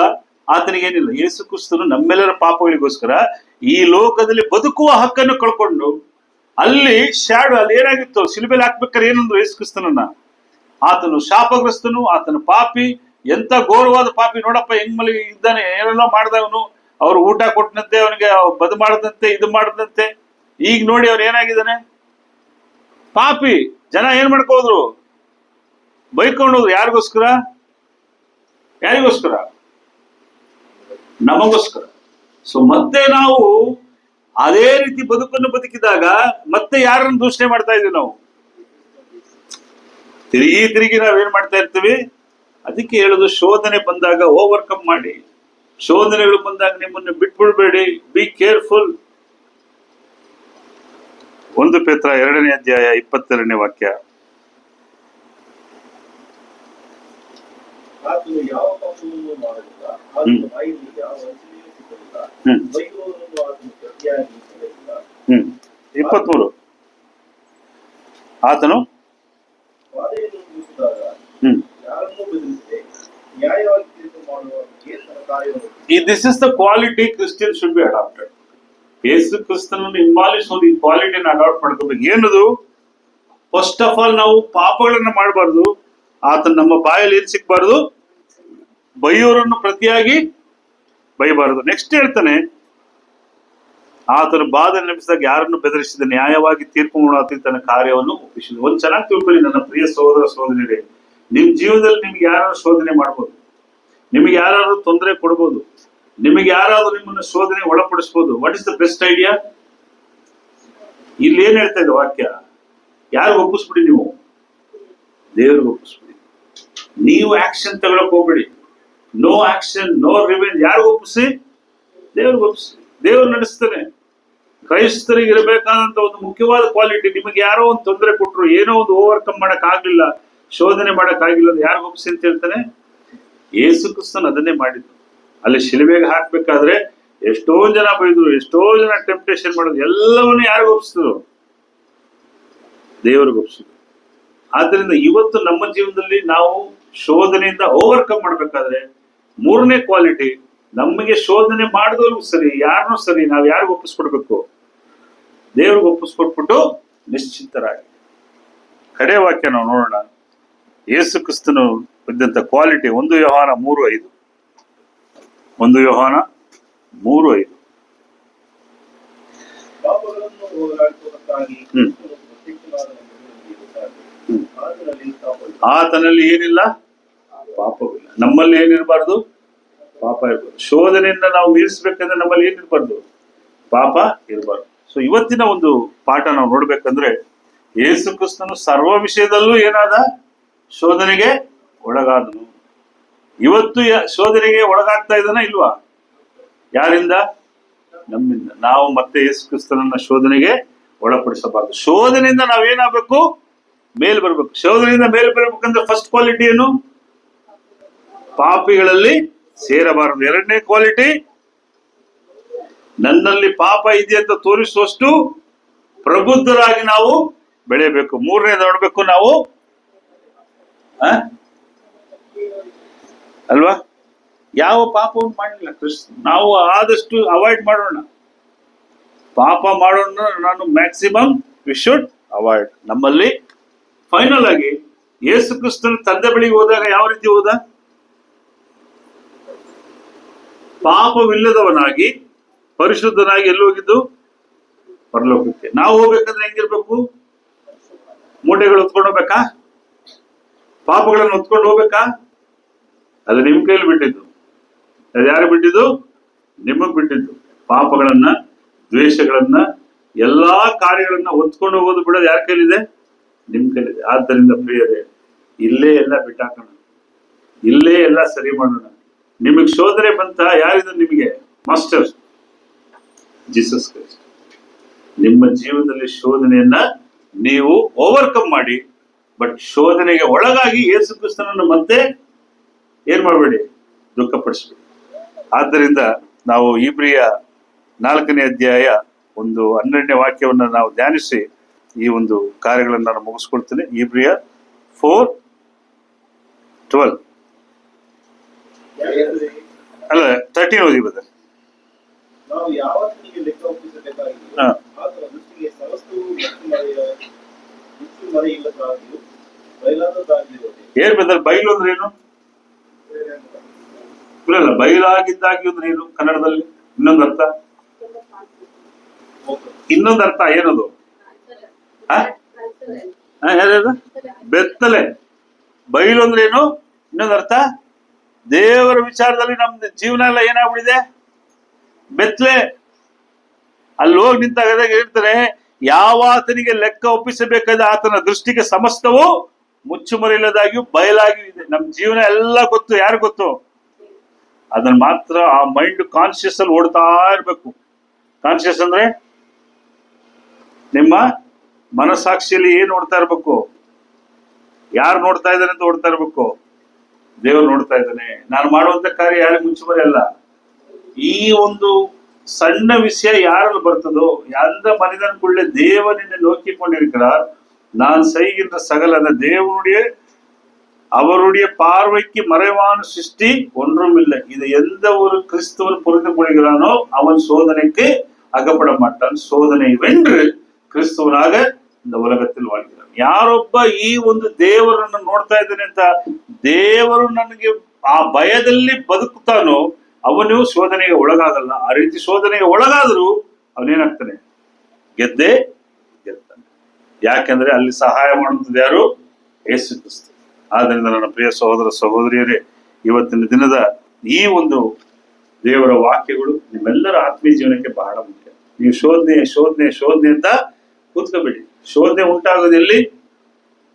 ಆತನಿಗೇನಿಲ್ಲ. ಯೇಸು ಕ್ರಿಸ್ತನು ನಮ್ಮೆಲ್ಲರ ಪಾಪಗಳಿಗೋಸ್ಕರ ಈ ಲೋಕದಲ್ಲಿ ಬದುಕುವ ಹಕ್ಕನ್ನು ಕಳ್ಕೊಂಡು, ಅಲ್ಲಿ ಅಲ್ಲಿ ಏನಾಗಿತ್ತು, ಶಿಲುಬೆಲಿ ಹಾಕ್ಬೇಕಾದ್ರೆ ಏನಂದ್ರು ಯೇಸು ಕ್ರಿಸ್ತನನ್ನ? ಆತನು ಶಾಪಗ್ರಸ್ತನು, ಆತನು ಪಾಪಿ, ಎಂತ ಘೋರವಾದ ಪಾಪಿ. ನೋಡಪ್ಪ ಹೆಂಗ್ ಮಲಗಿ ಇದ್ದಾನೆ, ಏನೆಲ್ಲ ಮಾಡ್ದವನು. ಅವ್ರು ಊಟ ಕೊಟ್ಟನಂತೆ, ಅವನಿಗೆ ಬದು ಮಾಡದಂತೆ, ಇದು ಮಾಡದಂತೆ. ಈಗ ನೋಡಿ ಅವ್ನು ಏನಾಗಿದ್ದಾನೆ, ಪಾಪಿ. ಜನ ಏನ್ ಮಾಡ್ಕೋದ್ರು? ಬೈಕೊಂಡೋದ್ರು. ಯಾರಿಗೋಸ್ಕರ? ಯಾರಿಗೋಸ್ಕರ? ನಮಗೋಸ್ಕರ. ಸೊ ಮತ್ತೆ ನಾವು ಅದೇ ರೀತಿ ಬದುಕನ್ನು ಬದುಕಿದಾಗ ಮತ್ತೆ ಯಾರನ್ನು ದೂಷಣೆ ಮಾಡ್ತಾ ಇದೀವಿ ನಾವು? ತಿರುಗಿ ನಾವೇನ್ ಮಾಡ್ತಾ ಇರ್ತೀವಿ? ಅದಕ್ಕೆ ಹೇಳುದು, ಶೋಧನೆ ಬಂದಾಗ ಓವರ್ಕಮ್ ಮಾಡಿ. ಶೋಧನೆಗಳು ಬಂದಾಗ ನಿಮ್ಮನ್ನು ಬಿಟ್ಬಿಡ್ಬೇಡಿ. Be careful. 1 ಪೇತ್ರ 2ನೇ ಅಧ್ಯಾಯ 22ನೇ ವಾಕ್ಯ. ಆತನು ಯಾವ ಪಾಪವನ್ನು ಮಾಡಲಿಲ್ಲ, ಆತನ ಬಾಯಿಯಲ್ಲಿ ಯಾವ ವಂಚನೆಯೂ ಸಿಕ್ಕಲಿಲ್ಲ, ಬೈಯುವವರನ್ನು ಆತನು ಪ್ರತಿಯಾಗಿ ಕೊಡಲಿಲ್ಲ. 23. ಆತನು ವಾದೆಯನ್ನು ಮುಗಿಸಿದಾಗ ಯಾರನ್ನೂ ಬೆದರಿಸದೆ ನ್ಯಾಯವಾಗಿ ತೀರ್ಪು ಮಾಡುವ ತನ್ನ ಕಾರ್ಯವನ್ನು. This is the quality Christian should be adapted. ಯೇಸು ಕ್ರಿಸ್ತನನ್ನು ಹಿಂಬಾಲಿಸೋದು ಈ ಕ್ವಾಲಿಟಿನ ಅಡಾಪ್ಟ್ ಮಾಡ್ಕೋಬೇಕು. ಏನದು? ಫಸ್ಟ್ ಆಫ್ ಆಲ್ ನಾವು ಪಾಪಗಳನ್ನ ಮಾಡಬಾರ್ದು. ಆತನ ನಮ್ಮ ಬಾಯಲ್ಲಿ ಏನ್ ಸಿಕ್ಬಾರ್ದು? ಬೈಯೋರನ್ನು ಪ್ರತಿಯಾಗಿ ಬೈಬಾರದು. ನೆಕ್ಸ್ಟ್ ಹೇಳ್ತಾನೆ, ಆತನ ಬಾಧೆ ನೆನಪಿಸಿದಾಗ ಯಾರನ್ನು ಬೆದರಿಸಿದ ನ್ಯಾಯವಾಗಿ ತೀರ್ಪು ಮಾಡುವ ತನ್ನ ಕಾರ್ಯವನ್ನು ಒಪ್ಪಿಸಿದ. ಒಂದು ಚೆನ್ನಾಗಿ ತಿಳ್ಕೊಳ್ಳಿ ನನ್ನ ಪ್ರಿಯ ಸಹೋದರ ಸಹೋದರಿಯರೇ, ನಿಮ್ ಜೀವನದಲ್ಲಿ ನಿಮ್ಗೆ ಯಾರು ಶೋಧನೆ ಮಾಡ್ಬೋದು, ನಿಮಗೆ ಯಾರಾದ್ರೂ ತೊಂದರೆ ಕೊಡ್ಬೋದು, ನಿಮಗೆ ಯಾರಾದ್ರೂ ನಿಮ್ಮನ್ನು ಶೋಧನೆ ಒಳಪಡಿಸ್ಬೋದು. What is the best idea? ಇಲ್ಲಿ ಏನ್ ಹೇಳ್ತಾ ಇದೆ ವಾಕ್ಯ? ಯಾರು ಒಪ್ಪಿಸ್ಬಿಡಿ, ನೀವು ದೇವ್ರಿಗೆ ಒಪ್ಪಿಸ್ಬಿಡಿ. ನೀವು ಆಕ್ಷನ್ ತಗೊಳಕ್ ಹೋಗ್ಬೇಡಿ. No action, no revenge. ಯಾರು ಒಪ್ಪಿಸಿ? ದೇವ್ರಿಗೆ ಒಪ್ಪಿಸಿ. ದೇವ್ರು ನಡೆಸ್ತಾನೆ. ಕ್ರೈಸ್ತರಿಗೆ ಇರಬೇಕಾದಂತ ಒಂದು ಮುಖ್ಯವಾದ ಕ್ವಾಲಿಟಿ, ನಿಮಗೆ ಯಾರೋ ಒಂದು ತೊಂದರೆ ಕೊಟ್ರು, ಏನೋ ಒಂದು ಓವರ್ಕಮ್ ಮಾಡಕ್ ಆಗ್ಲಿಲ್ಲ, ಶೋಧನೆ ಮಾಡಕ್ ಆಗಿಲ್ಲ, ಯಾರು ಒಪ್ಪಿಸಿ ಅಂತ ಹೇಳ್ತಾನೆ? ಯೇಸು ಕ್ರಿಸ್ತನ್ ಅದನ್ನೇ ಮಾಡಿದ್ರು. ಅಲ್ಲಿ ಶಿಲುಬೆಗೆ ಹಾಕ್ಬೇಕಾದ್ರೆ ಎಷ್ಟೋ ಜನ ಬೈದ್ರು, ಎಷ್ಟೋ ಜನ ಟೆಂಪ್ಟೇಷನ್ ಮಾಡೋದು, ಎಲ್ಲವನ್ನೂ ಯಾರಿಗ ಒಪ್ಪಿಸಿದ್ರು? ದೇವರಿಗೆ ಒಪ್ಪಿಸಿದ್ರು. ಆದ್ರಿಂದ ಇವತ್ತು ನಮ್ಮ ಜೀವನದಲ್ಲಿ ನಾವು ಶೋಧನೆಯಿಂದ ಓವರ್ಕಮ್ ಮಾಡ್ಬೇಕಾದ್ರೆ 3ನೇ ಕ್ವಾಲಿಟಿ, ನಮಗೆ ಶೋಧನೆ ಮಾಡಿದವ್ರಿಗೂ ಸರಿ, ಯಾರನ್ನೂ ಸರಿ, ನಾವು ಯಾರಿಗ ಒಪ್ಪಿಸ್ಕೊಡ್ಬೇಕು? ದೇವ್ರಿಗೆ ಒಪ್ಪಿಸ್ಕೊಟ್ಬಿಟ್ಟು ನಿಶ್ಚಿಂತರಾಗಿ. ಕಡೆ ವಾಕ್ಯ ನಾವು ನೋಡೋಣ. ಯೇಸು ಕ್ರಿಸ್ತನು ಇದ್ದಂತ ಕ್ವಾಲಿಟಿ 1 ಯೋಹಾನ 3:5. 1 ಯೋಹಾನ 3:5. ಆತನಲ್ಲಿ ಏನಿಲ್ಲ, ಪಾಪವಿಲ್ಲ. ನಮ್ಮಲ್ಲಿ ಏನಿರಬಾರ್ದು? ಪಾಪ ಇರಬಾರ್ದು. ಶೋಧನೆಯಿಂದ ನಾವು ಮೀರಿಸ್ಬೇಕಂದ್ರೆ ನಮ್ಮಲ್ಲಿ ಏನಿರಬಾರ್ದು? ಪಾಪ ಇರಬಾರ್ದು. ಸೊ ಇವತ್ತಿನ ಒಂದು ಪಾಠ ನಾವು ನೋಡ್ಬೇಕಂದ್ರೆ, ಯೇಸು ಕ್ರಿಸ್ತನು ಸರ್ವ ವಿಷಯದಲ್ಲೂ ಏನಾದ? ಶೋಧನೆಗೆ ಒಳಗಾದನು. ಇವತ್ತು ಶೋಧನೆಗೆ ಒಳಗಾಗ್ತಾ ಇದ್ದಾನ ಇಲ್ವಾ? ಯಾರಿಂದ? ನಮ್ಮಿಂದ. ನಾವು ಮತ್ತೆ ಯೇಸು ಕ್ರಿಸ್ತನನ್ನ ಶೋಧನೆಗೆ ಒಳಪಡಿಸಬಾರದು. ಶೋಧನೆಯಿಂದ ನಾವೇನಾಗಬೇಕು? ಮೇಲ್ ಬರ್ಬೇಕು. ಶೋಧನೆಯಿಂದ ಮೇಲ್ ಬರ್ಬೇಕಂದ್ರೆ ಫಸ್ಟ್ ಕ್ವಾಲಿಟಿ ಏನು? ಪಾಪಿಗಳಲ್ಲಿ ಸೇರಬಾರದು. ಎರಡನೇ ಕ್ವಾಲಿಟಿ, ನನ್ನಲ್ಲಿ ಪಾಪ ಇದೆ ಅಂತ ತೋರಿಸುವಷ್ಟು ಪ್ರಬುದ್ಧರಾಗಿ ನಾವು ಬೆಳೆಯಬೇಕು. ಮೂರನೇದು ನೋಡ್ಬೇಕು ನಾವು, ಅಲ್ವಾ? ಯಾವ ಪಾಪವನ್ನು ಮಾಡಲಿಲ್ಲ ನಾವು ಆದಷ್ಟು ಅವಾಯ್ಡ್ ಮಾಡೋಣ. ಪಾಪ ಮಾಡೋಣ ನಾನು ಮ್ಯಾಕ್ಸಿಮಮ್ ವಿ ಶುಡ್ ಅವಾಯ್ಡ್. ನಮ್ಮಲ್ಲಿ ಫೈನಲ್ ಆಗಿ ಯೇಸು ಕ್ರಿಸ್ತನ ತಂದೆ ಬಳಿಗೆ ಹೋದಾಗ ಯಾವ ರೀತಿ ಹೋದ? ಪಾಪವಿಲ್ಲದವನಾಗಿ ಪರಿಶುದ್ಧನಾಗಿ ಎಲ್ಲಿ ಹೋಗಿದ್ದು? ಪರಲೋಕಕ್ಕೆ. ನಾವು ಹೋಗ್ಬೇಕಂದ್ರೆ ಹೆಂಗಿರ್ಬೇಕು? ಮೂಟೆಗಳು ಹೊತ್ಕೊಂಡು ಹೋಗ್ಬೇಕಾ? ಪಾಪಗಳನ್ನು ಹೊತ್ಕೊಂಡು ಹೋಗ್ಬೇಕಾ? ಅದು ನಿಮ್ ಕೈಲಿ ಬಿಟ್ಟಿದ್ದು. ಅದು ಯಾರು ಬಿಟ್ಟಿದ್ದು? ನಿಮಗ್ ಬಿಟ್ಟಿದ್ದು. ಪಾಪಗಳನ್ನ, ದ್ವೇಷಗಳನ್ನ, ಎಲ್ಲಾ ಕಾರ್ಯಗಳನ್ನ ಹೊತ್ಕೊಂಡು ಹೋಗೋದು ಬಿಡೋದು ಯಾರ ಕೈಲಿದೆ? ನಿಮ್ ಕೈಲಿದೆ. ಆದ್ದರಿಂದ ಪ್ರಿಯರೇ, ಇಲ್ಲೇ ಎಲ್ಲ ಬಿಟ್ಟಾಕೋಣ, ಇಲ್ಲೇ ಎಲ್ಲ ಸರಿ ಮಾಡೋಣ. ನಿಮಗ್ ಶೋಧನೆ ಬಂತ? ಯಾರಿದು ನಿಮಗೆ ಮಾಸ್ಟರ್? Jesus Christ. ನಿಮ್ಮ ಜೀವನದಲ್ಲಿ ಶೋಧನೆಯನ್ನ ನೀವು ಓವರ್ಕಮ್ ಮಾಡಿ. ಬಟ್ ಶೋಧನೆಗೆ ಒಳಗಾಗಿ ಯೇಸು ಕ್ರಿಸ್ತನನ್ನು ಮತ್ತೆ ಏನ್ ಮಾಡಬೇಡಿ, ದುಃಖಪಡಿಸಬೇಡಿ. ಆದ್ದರಿಂದ ನಾವು ಇಬ್ರಿಯ 4ನೇ ಅಧ್ಯಾಯ 12ನೇ ವಾಕ್ಯವನ್ನ ನಾವು ಧ್ಯಾನಿಸಿ ಈ ಒಂದು ಕಾರ್ಯಗಳನ್ನು ನಾನು ಮುಗಿಸ್ಕೊಳ್ತೇನೆ. ಇಬ್ರಿಯ 4:12 ಅಲ್ಲ 13 ಓದಿ ಬದ. ನಾವು ಯಾವತ್ತಿಗೆ ಲೆಕ್ಕ ಒಪ್ಪಿಸಬೇಕಾಗಿಲ್ಲ. ಆತನ ದೃಷ್ಟಿಗೆ ಸಮಸ್ತವು ಮರೆಯಿಲ್ಲದಾಗಿಯೂ ಬಯಲಾದದಾಗಿರುವುದೇ. ಏನ್ ಬದಲ್? ಬಯಲು ಅಂದ್ರೆ ಏನು? ಇಲ್ಲ, ಬಯಲಾಗಿದ್ದಾಗಿ ಅಂದ್ರೆ ಏನು ಕನ್ನಡದಲ್ಲಿ? ಇನ್ನೊಂದು ಅರ್ಥ, ಇನ್ನೊಂದು ಅರ್ಥ ಏನದು? ಯಾರ್ಯಾರು? ಬೆತ್ತಲೆ. ಬಯಲು ಅಂದ್ರೆ ಏನು? ಇನ್ನೊಂದು ಅರ್ಥ, ದೇವರ ವಿಚಾರದಲ್ಲಿ ನಮ್ದು ಜೀವನ ಎಲ್ಲ ಏನಾಗ್ಬಿಡಿದೆ? ಬೆತ್ತಲೆ. ಅಲ್ಲಿ ಹೋಗಿ ನಿಂತಾಗ ಹೇಳ್ತಾರೆ, ಯಾವಾತನಿಗೆ ಲೆಕ್ಕ ಒಪ್ಪಿಸಬೇಕಾದ ಆತನ ದೃಷ್ಟಿಗೆ ಸಮಸ್ತವು ಮುಚ್ಚುಮರೆಯಿಲ್ಲದಾಗಿಯೂ ಬಯಲಾಗಿಯೂ ಇದೆ. ನಮ್ ಜೀವನ ಎಲ್ಲ ಗೊತ್ತು. ಯಾರು ಗೊತ್ತು? ಅದನ್ನ ಮಾತ್ರ ಆ ಮೈಂಡ್ ಕಾನ್ಶಿಯಸ್ ಅಲ್ಲಿ ಓಡ್ತಾ ಇರ್ಬೇಕು. ಕಾನ್ಶಿಯಸ್ ಅಂದ್ರೆ ನಿಮ್ಮ ಮನಸ್ಸಾಕ್ಷಿಯಲ್ಲಿ ಏನ್ ನೋಡ್ತಾ ಇರ್ಬೇಕು? ಯಾರು ನೋಡ್ತಾ ಇದ್ದಾರೆ ಅಂತ ಓಡ್ತಾ ಇರ್ಬೇಕು. ದೇವರು ನೋಡ್ತಾ ಇದ್ದಾನೆ. ನಾನು ಮಾಡುವಂತ ಕಾರ್ಯ ಯಾರಿಗೆ ಮುಚ್ಚುಮರೆ ಅಲ್ಲ. ಈ ಒಂದು ಸಣ್ಣ ವಿಷಯ ಯಾರಲ್ಲಿ ಬರ್ತದೋ, அந்த மனிதனுக்குள்ள தேவன் என்னை நோக்கி கொண்டிருக்கிறார், நான் செய்கின்ற சகல அந்த தேவனுடைய அவருடைய பார்வைக்கு மறைவான சிருஷ்டி ஒன்றும் இல்லை. இதை எந்த ஒரு கிறிஸ்துவன் புரிந்து கொள்கிறானோ அவன் சோதனைக்கு அகப்பட மாட்டான். சோதனை வென்று ಕ್ರಿಸ್ತವನಾಗ இந்த ಉಲಗத்தில் வாழ்கிறான். ಯಾರೊಬ್ಬ ಈ ಒಂದು ದೇವರನ್ನು ನೋಡ್ತಾ ಇದ್ದಾನೆ ಅಂತ ದೇವರು ನನಗೆ ಆ ಭಯದಲ್ಲಿ ಬದುಕುತ್ತಾನೋ ಅವನು ಶೋಧನೆಗೆ ಒಳಗಾಗಲ್ಲ. ಆ ರೀತಿ ಶೋಧನೆಗೆ ಒಳಗಾದರೂ ಅವನೇನಾಗ್ತಾನೆ? ಗೆದ್ದೇ ಗೆಲ್ತಾನೆ. ಯಾಕೆಂದ್ರೆ ಅಲ್ಲಿ ಸಹಾಯ ಮಾಡುವಂಥದ್ದು ಯಾರು? ಯೇಸು ಕ್ರಿಸ್ತ. ಆದ್ದರಿಂದ ನನ್ನ ಪ್ರಿಯ ಸಹೋದರ ಸಹೋದರಿಯರೇ, ಇವತ್ತಿನ ದಿನದ ಈ ಒಂದು ದೇವರ ವಾಕ್ಯಗಳು ನಿಮ್ಮೆಲ್ಲರ ಆತ್ಮೀಯ ಜೀವನಕ್ಕೆ ಬಹಳ ಮುಖ್ಯ. ನೀವು ಶೋಧನೆ ಅಂತ ಕೂತ್ಕೋಬೇಡಿ. ಶೋಧನೆ ಉಂಟಾಗೋದಲ್ಲಿ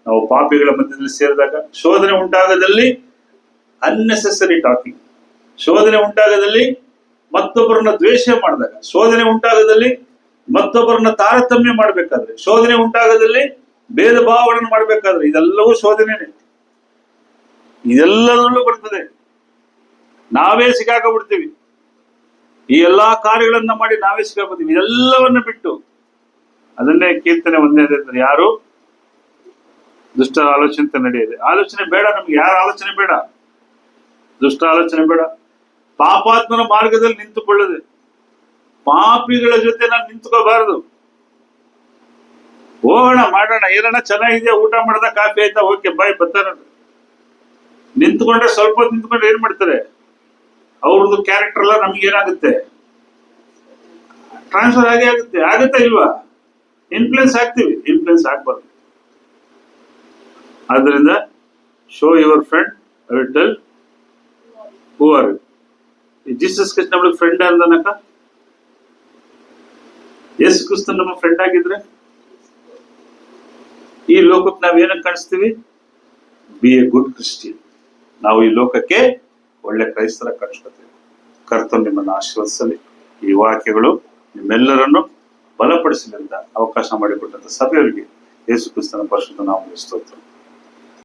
ನಾವು ಪಾಪಿಗಳ ಮಧ್ಯದಲ್ಲಿ ಸೇರಿದಾಗ, ಶೋಧನೆ ಉಂಟಾಗೋದಲ್ಲಿ ಅನ್ನೆಸೆಸರಿ ಟಾಕಿಂಗ್, ಶೋಧನೆ ಉಂಟಾಗದಲ್ಲಿ ಮತ್ತೊಬ್ಬರನ್ನ ದ್ವೇಷ ಮಾಡಿದಾಗ, ಶೋಧನೆ ಉಂಟಾಗದಲ್ಲಿ ಮತ್ತೊಬ್ಬರನ್ನ ತಾರತಮ್ಯ ಮಾಡ್ಬೇಕಾದ್ರೆ, ಶೋಧನೆ ಉಂಟಾಗದಲ್ಲಿ ಭೇದ ಭಾವಗಳನ್ನು ಮಾಡ್ಬೇಕಾದ್ರೆ, ಇದೆಲ್ಲವೂ ಶೋಧನೆನೇ. ಇದೆಲ್ಲದರಲ್ಲೂ ಬರ್ತದೆ. ನಾವೇ ಸಿಕ್ಕಾಕೊಂಡ್ಬಿಡ್ತೀವಿ. ಈ ಎಲ್ಲಾ ಕಾರ್ಯಗಳನ್ನ ಮಾಡಿ ನಾವೇ ಸಿಕ್ಕಾಕೊತೀವಿ. ಇದೆಲ್ಲವನ್ನ ಬಿಟ್ಟು ಅದನ್ನೇ ಕೀರ್ತನೆ 1 ಯಾರು ದುಷ್ಟ ಆಲೋಚನೆ ನಡೆಯದೆ. ಆಲೋಚನೆ ಬೇಡ ನಮ್ಗೆ. ಯಾರ ಆಲೋಚನೆ ಬೇಡ? ದುಷ್ಟ ಆಲೋಚನೆ ಬೇಡ. ಪಾಪಾತ್ಮನ ಮಾರ್ಗದಲ್ಲಿ ನಿಂತುಕೊಳ್ಳದೆ, ಪಾಪಿಗಳ ಜೊತೆ ನಾನು ನಿಂತ್ಕೋಬಾರದು. ಹೋಗೋಣ, ಮಾಡೋಣ, ಏನಣ್ಣ ಚೆನ್ನಾಗಿದೆಯಾ, ಊಟ ಮಾಡ್ದ, ಕಾಫಿ ಆಯ್ತಾ, ಓಕೆ ಬಾಯ್ ಬರ್ತಾರ. ನಿಂತ್ಕೊಂಡ್ರೆ ಸ್ವಲ್ಪ ನಿಂತ್ಕೊಂಡ್ರೆ ಏನ್ ಮಾಡ್ತಾರೆ? ಅವ್ರದ್ದು ಕ್ಯಾರೆಕ್ಟರ್ ಎಲ್ಲ ನಮ್ಗೆ ಏನಾಗುತ್ತೆ? ಟ್ರಾನ್ಸ್ಫರ್ ಆಗೇ ಆಗುತ್ತೆ. ಆಗುತ್ತಾ ಇಲ್ವಾ? ಇನ್ಫ್ಲುಯೆನ್ಸ್ ಆಗ್ತೀವಿ. ಇನ್ಫ್ಲುಯೆನ್ಸ್ ಆಗ್ಬಾರ್ದು. ಆದ್ದರಿಂದ show your friend, I will tell who are you. Jesus Christ ನಮಗೆ ಫ್ರೆಂಡ್ ಅಂದನಕ. ಯೇಸು ಕ್ರಿಸ್ತ ನಮ್ಮ ಫ್ರೆಂಡ್ ಆಗಿದ್ರೆ ಈ ಲೋಕಕ್ಕೆ ನಾವೇನಕ್ಕೆ ಕಾಣಿಸ್ತೀವಿ? Be a good Christian. ನಾವು ಈ ಲೋಕಕ್ಕೆ ಒಳ್ಳೆ ಕ್ರೈಸ್ತರ ಕಾಣಿಸ್ಕೊತೀವಿ. ಕರ್ತನು ನಿಮ್ಮನ್ನು ಆಶೀರ್ವದಿಸಲಿ. ಈ ವಾಕ್ಯಗಳು ನಿಮ್ಮೆಲ್ಲರನ್ನು ಬಲಪಡಿಸಲಿ ಅಂತ ಅವಕಾಶ ಮಾಡಿಕೊಟ್ಟಂತ ಸಭೆಯವರಿಗೆ ಯೇಸು ಕ್ರಿಸ್ತನ ಪರಿಶುದ್ಧ ನಾಮಕ್ಕೆ ಸ್ತೋತ್ರ.